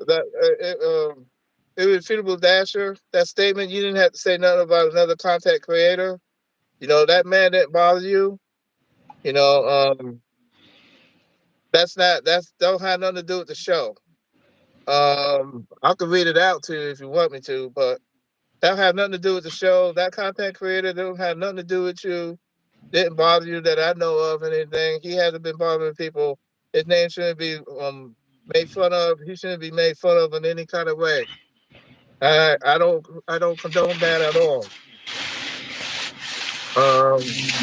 that irrefutable Dasher, that statement, you didn't have to say nothing about another content creator. That man didn't bother you. You know, that's don't have nothing to do with the show. I could read it out to you if you want me to, but that have nothing to do with the show. That content creator don't have nothing to do with you. Didn't bother you that I know of anything. He hasn't been bothering people. His name shouldn't be made fun of. He shouldn't be made fun of in any kind of way. I don't condone that at all.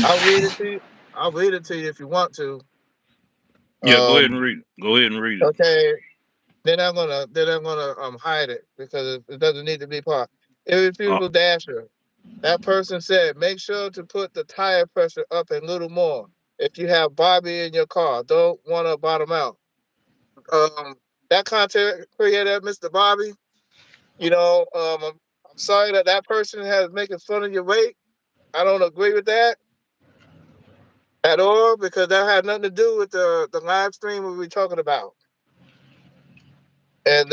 I'll read it to you. I'll read it to you if you want to. Yeah, go ahead and Um, read it. Go ahead and read it. okay. Then I'm gonna hide it because it doesn't need to be part. Uh, Irrefutable Dasher. That person said, make sure to put the tire pressure up a little more. If you have Bobby in your car, don't want to bottom out. That content creator, Mr. Bobby, I'm sorry that person has making fun of your weight. I don't agree with that at all because that had nothing to do with the live stream we were talking about. And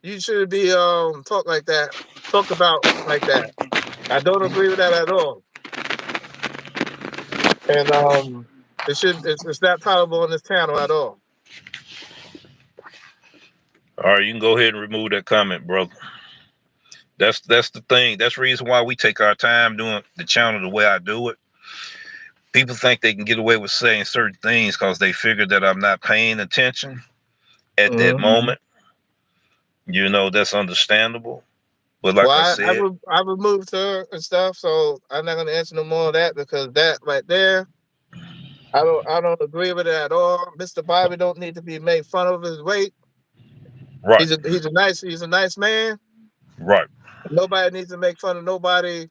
you shouldn't be talked about like that. I don't agree with that at all. And it's not tolerable on this channel at all. All right, you can go ahead and remove that comment, brother. That's the thing. That's the reason why we take our time doing the channel the way I do it. People think they can get away with saying certain things because they figure that I'm not paying attention at that moment. That's understandable. But like Well, I said, I removed her and stuff, so I'm not gonna answer no more of that because that right there, I don't agree with it at all. Mr. Bobby don't need to be made fun of his weight. right, He's a nice man. right, Nobody needs to make fun of nobody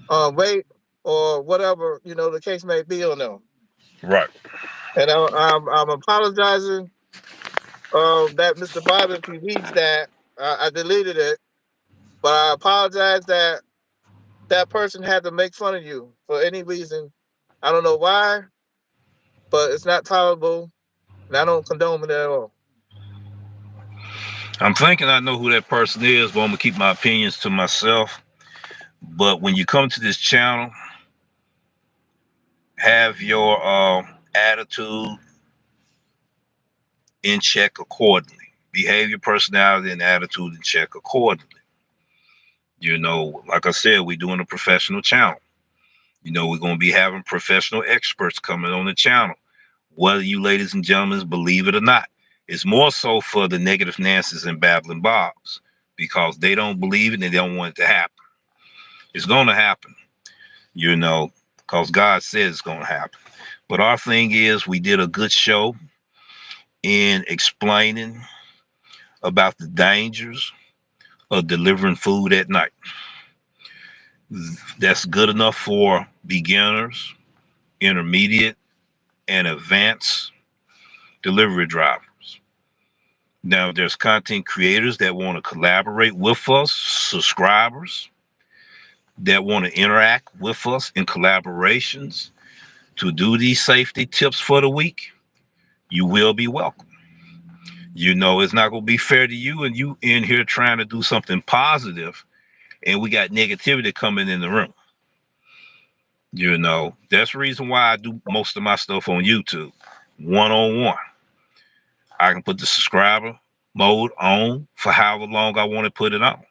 weight or whatever the case may be on them. right. And I'm apologizing that Mr. Bobby, if he reads that, I deleted it, but I apologize that person had to make fun of you for any reason. I don't know why, but it's not tolerable, and I don't condone it at all. I'm thinking I know who that person is, but I'm gonna keep my opinions to myself. But when you come to this channel, have your attitude in check accordingly. Behave your personality and attitude in check accordingly. Like I said, we're doing a professional channel. We're going to be having professional experts coming on the channel. whether you ladies and gentlemen believe it or not. It's more so for the negative Nancy's and babbling Bobs because they don't believe it and they don't want it to happen. It's going to happen, you know, because God says it's going to happen. But our thing is, we did a good show in explaining about the dangers of delivering food at night. That's good enough for beginners, intermediate, and advanced delivery drivers. Now, there's content creators that want to collaborate with us, subscribers that want to interact with us in collaborations to do these safety tips for the week. You will be welcome. You know, it's not going to be fair to you, and you in here trying to do something positive, and we got negativity coming in the room. You know, that's the reason why I do most of my stuff on YouTube, one on one. I can put the subscriber mode on for however long I want to put it on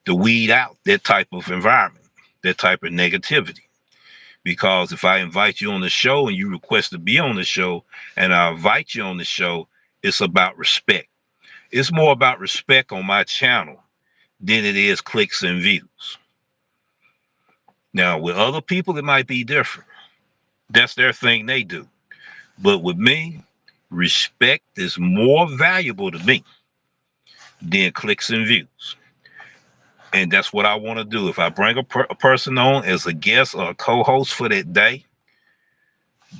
to weed out that type of environment, that type of negativity. Because if I invite you on the show and you request to be on the show and I invite you on the show, it's about respect. It's more about respect on my channel than it is clicks and views. Now, with other people, it might be different. That's their thing they do. But with me, respect is more valuable to me than clicks and views. And that's what I want to do. If I bring a person on as a guest or a co-host for that day,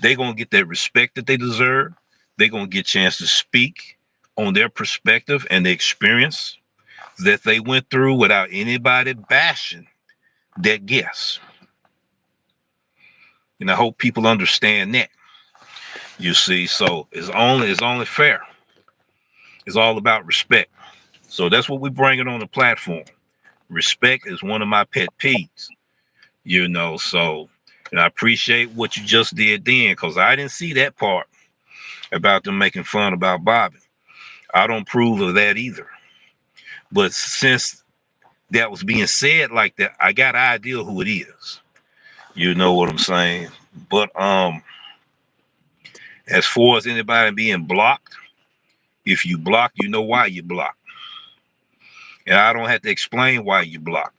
they're going to get that respect that they deserve. They're going to get a chance to speak on their perspective and the experience that they went through without anybody bashing that guest. And I hope people understand that. You see, so it's only fair. It's all about respect. So that's what we're bringing on the platform. Respect is one of my pet peeves. You know, so and I appreciate what you just did then because I didn't see that part about them making fun about Bobby. I don't approve of that either. But since that was being said like that, I got an idea who it is. You know what I'm saying? But as far as anybody being blocked, if you block, you know why you block. And I don't have to explain why you block.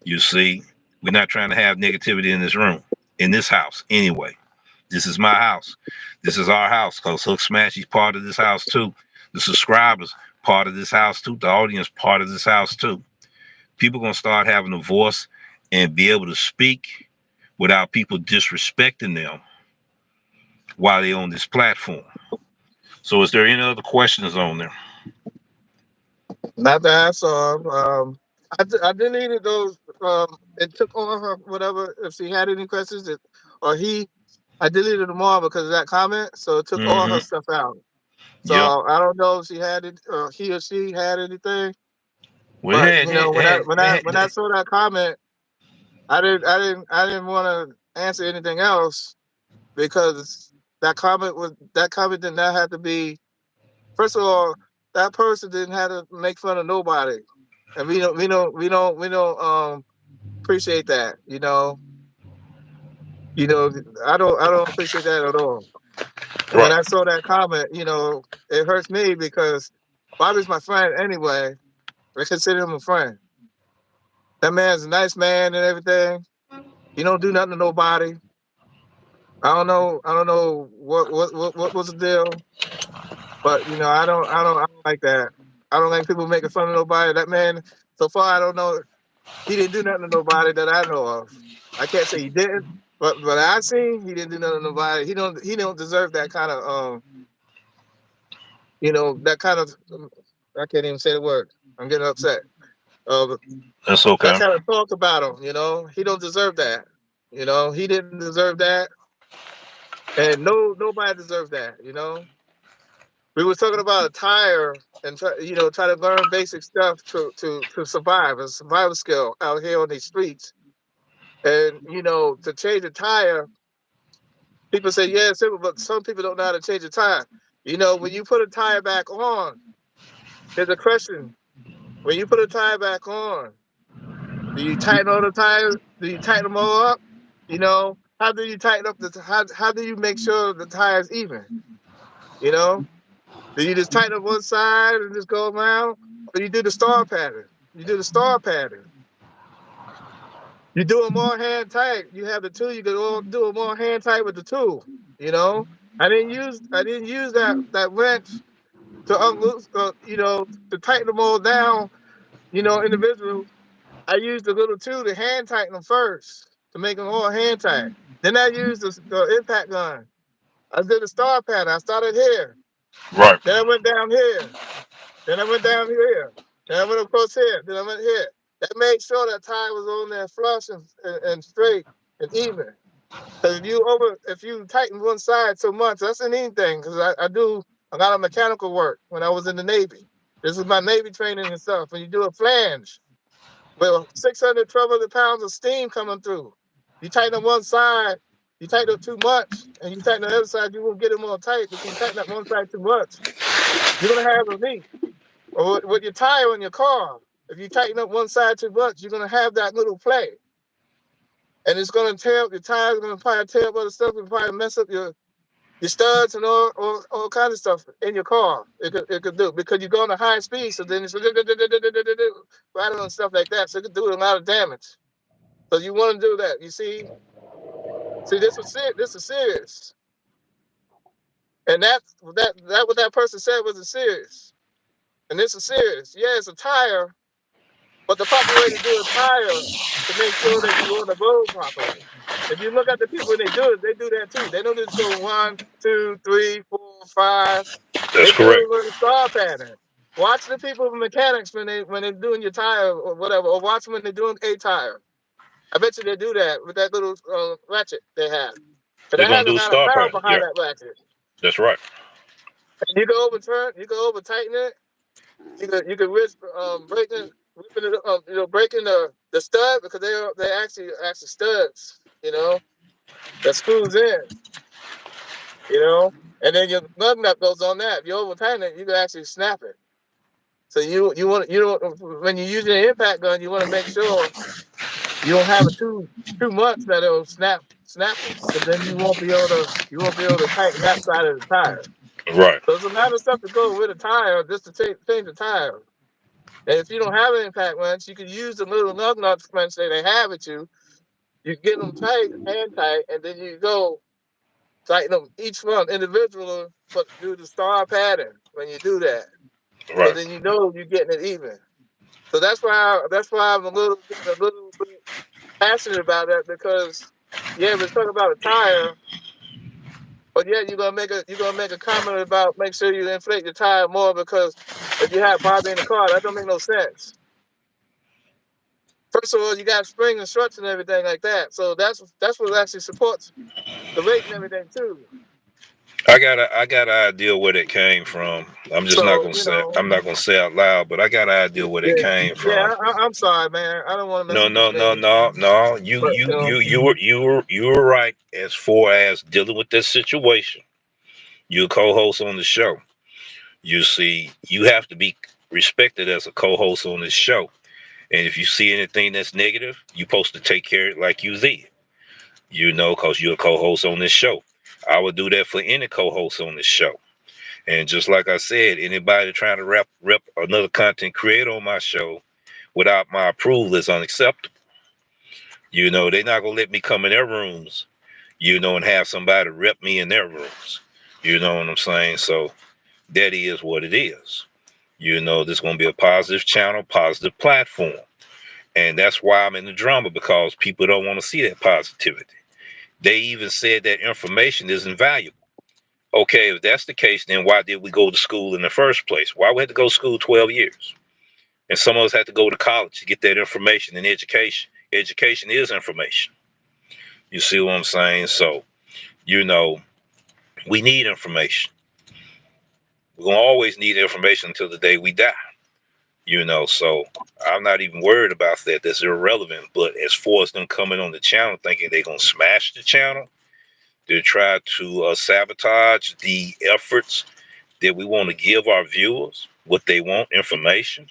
You see, we're not trying to have negativity in this room, in this house anyway. This is my house. This is our house because Hulksmash is part of this house too. The subscribers part of this house too. The audience part of this house too. People gonna start having a voice and be able to speak without people disrespecting them while they're on this platform. So, is there any other questions on there? Not that I saw. I deleted those. It took on her whatever. If she had any questions, or he, I deleted them all because of that comment. So it took all her Mm-hmm. stuff out. Yep. So I don't know if she had it, or he or she had anything. We But had, you know, had, when I saw that comment, I didn't want to answer anything else because that comment did not have to be. First of all, that person didn't have to make fun of nobody, and we don't appreciate that. You know, I don't appreciate that at all. And when Right. I saw that comment, it hurts me because Bobby's my friend anyway. I consider him a friend. That man's a nice man and everything. He don't do nothing to nobody. I don't know what was the deal, but I don't like that. I don't like people making fun of nobody. That man, so far, I don't know. He didn't do nothing to nobody that I know of. I can't say he didn't, but I seen he didn't do nothing to nobody. He don't deserve that kind of that kind of I can't even say the word. I'm getting upset. Uh, that's that okay. kind of talk about him. He don't deserve that. He didn't deserve that, and nobody deserves that. We were talking about a tire and try to learn basic stuff to survive, a survival skill out here on these streets. And to change a tire, people say, yeah, it's simple, but some people don't know how to change a tire. When you put a tire back on, there's a question. When you put a tire back on, do you tighten all the tires? Do you tighten them all up? You know, how do you tighten up how do you make sure the tire is even? You know, do you just tighten up one side and just go around, or you do the star pattern? You do the star pattern. You do it more hand tight. You have the tool. You can do it more hand tight with the tool. You know, I didn't use that wrench to unloose. To tighten them all down. Individual. I used the little tool to hand tighten them first to make them all hand tight. Then I used the impact gun. I did the star pattern. I started here. Right. Then I went down here. Then I went down here. Then I went across here. Then I went here. That made sure that tire was on there flush and straight and even. Because if you tighten one side so much, that's an anything. Because I do a lot of mechanical work when I was in the Navy. This is my Navy training and stuff. When you do a flange with 600, 1,200 pounds of steam coming through, you tighten up one side, you tighten up too much, and you tighten the other side, you won't get it more tight. But you tighten up one side too much, you're gonna have a leak. Or with your tire in your car, if you tighten up one side too much, you're gonna have that little play. And it's gonna tear up your tires, gonna probably tear up other stuff, and probably mess up your studs and all kinds of stuff in your car. It could do because you're going to high speed, so then it's rattling and stuff like that. So it could do a lot of damage. So you want to do that. You see, this is serious. And that what that person said was a serious. And this is serious. Yeah, it's a tire, but the proper way to do a tire to make sure that you on the road properly. If you look at the people when they do that too. They don't just go 1, 2, 3, 4, 5. That's They do correct. it with a star pattern. Watch the people mechanics when they're doing your tire or whatever, or watch them when they're doing a tire. I bet you they do that with that little ratchet they have. But They're that gonna has a do a lot of star power pattern. Yeah, behind that ratchet. that's right. And you can overturn, you can over tighten it. You can risk breaking the stud because they actually studs, that screws in, and then your lug nut goes on that. If you over tighten it, you can actually snap it. So you don't when you're using an impact gun, you want to make sure you don't have it too much that it'll snap it. Because then you won't be able to tighten that side of the tire. Right. So there's a lot of stuff to go with a tire just to change the tire. And if you don't have an impact wrench, you can use the little lug nut wrench that they have at you. You get them tight, hand tight, and then you go tighten them each one individually, but do the star pattern when you do that. So Right. then you're getting it even. So that's why I'm getting a little bit passionate about that because we're talking about a tire, but you're gonna make a comment about make sure you inflate your tire more because if you have Bobby in the car, that don't make no sense. First of all, you got spring and struts and everything like that. So that's what actually supports the weight and everything too. I got an idea where that came from. I'm just not So gonna say. I'm not gonna say out loud, but I got an idea where yeah, that came yeah. from. I'm sorry, man. I don't want to mess No, up your no, no, space, no, no. You, but you, you, you were right as far as dealing with this situation. You're a co-host on the show. You see, you have to be respected as a co-host on this show. And if you see anything that's negative, you're supposed to take care of it like you did. Because you're a co-host on this show. I would do that for any co-host on this show. And just like I said, anybody trying to rep another content creator on my show without my approval is unacceptable. They're not gonna let me come in their rooms, and have somebody rep me in their rooms. You know what I'm saying? So that is what it is. There's gonna be a positive channel, positive platform. And that's why I'm in the drama, because people don't want to see that positivity. They even said that information isn't valuable. Okay, if that's the case, then why did we go to school in the first place? Why we had to go to school 12 years? And some of us had to go to college to get that information and education. Education is information. You see what I'm saying? So, you know, we need information. We're going to always need information until the day we die. So I'm not even worried about that. That's irrelevant. But as far as them coming on the channel thinking they're going to smash the channel, to try to sabotage the efforts that we want to give our viewers, what they want, information,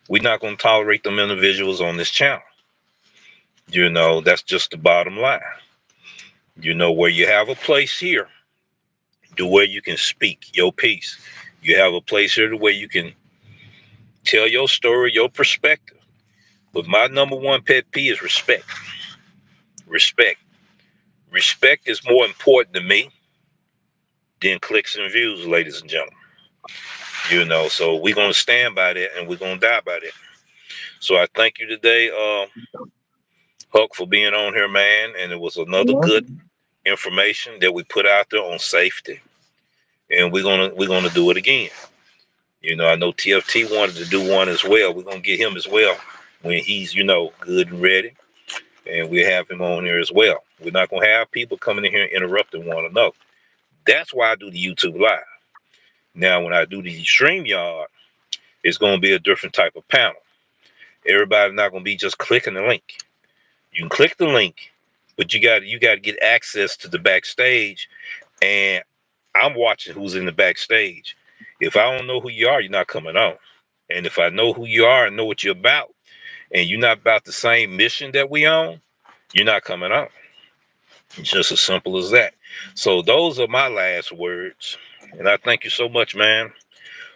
we're not going to tolerate them individuals on this channel. That's just the bottom line. Where you have a place here to where you can speak your piece. You have a place here to where you can tell your story, your perspective. But my number one pet peeve is respect. Respect. Respect is more important to me than clicks and views, ladies and gentlemen. So we're gonna stand by that and we're gonna die by that. So I thank you today, Huck, for being on here, man. And it was another good information that we put out there on safety. And we're gonna do it again. I know TFT wanted to do one as well. We're gonna get him as well when he's, good and ready. And we have him on here as well. We're not gonna have people coming in here and interrupting one another. That's why I do the YouTube live. Now, when I do the StreamYard, it's gonna be a different type of panel. Everybody's not gonna be just clicking the link. You can click the link, but you got to get access to the backstage. And I'm watching who's in the backstage. If I don't know who you are, you're not coming on. And if I know who you are and know what you're about, and you're not about the same mission that we on, you're not coming on. It's just as simple as that. So those are my last words. And I thank you so much, man,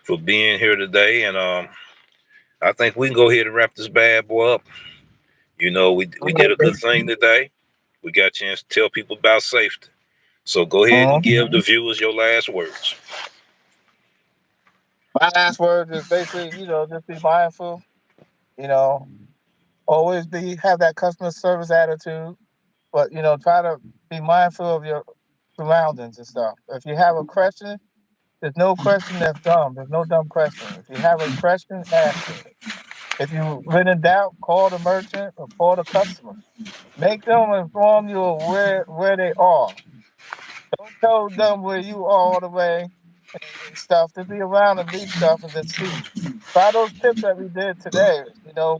for being here today. And I think we can go ahead and wrap this bad boy up. We did a good thing today. We got a chance to tell people about safety. So go ahead and give the viewers your last words. My last word is basically, just be mindful. You know, always have that customer service attitude, but try to be mindful of your surroundings and stuff. If you have a question, there's no question that's dumb. There's no dumb question. If you have a question, ask it. If you're in doubt, call the merchant or call the customer. Make them inform you of where they are. Don't tell them where you are all the way and stuff. To be around and leave stuff and then see. Try those tips that we did today,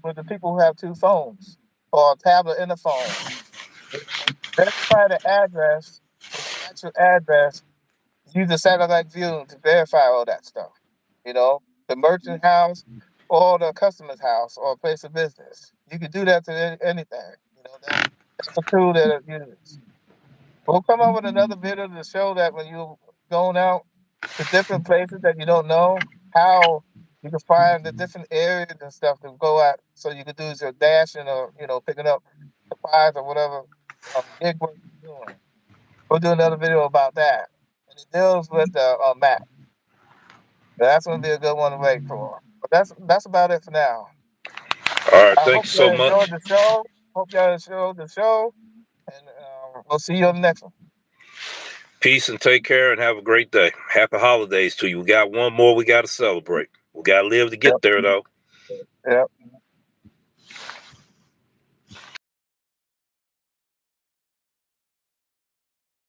with the people who have two phones or a tablet and a phone. Verify the address with the actual address. Use the satellite view to verify all that stuff. The merchant house or the customer's house or place of business. You can do that to anything. That's a tool that it uses. We'll come up with another video to show that when you're going out to different places that you don't know, how you can find the different areas and stuff to go at so you can do your dashing or, picking up supplies or whatever gig work you're doing. We'll do another video about that. And it deals with the map. That's going to be a good one to wait for. But that's about it for now. All right. I Thank hope you you so enjoyed much. the show. Hope y'all enjoyed the show. And we'll see you on the next one. Peace and take care and have a great day. Happy holidays to you. We got one more we got to celebrate. We got to live to Yep. get there, though. Yep.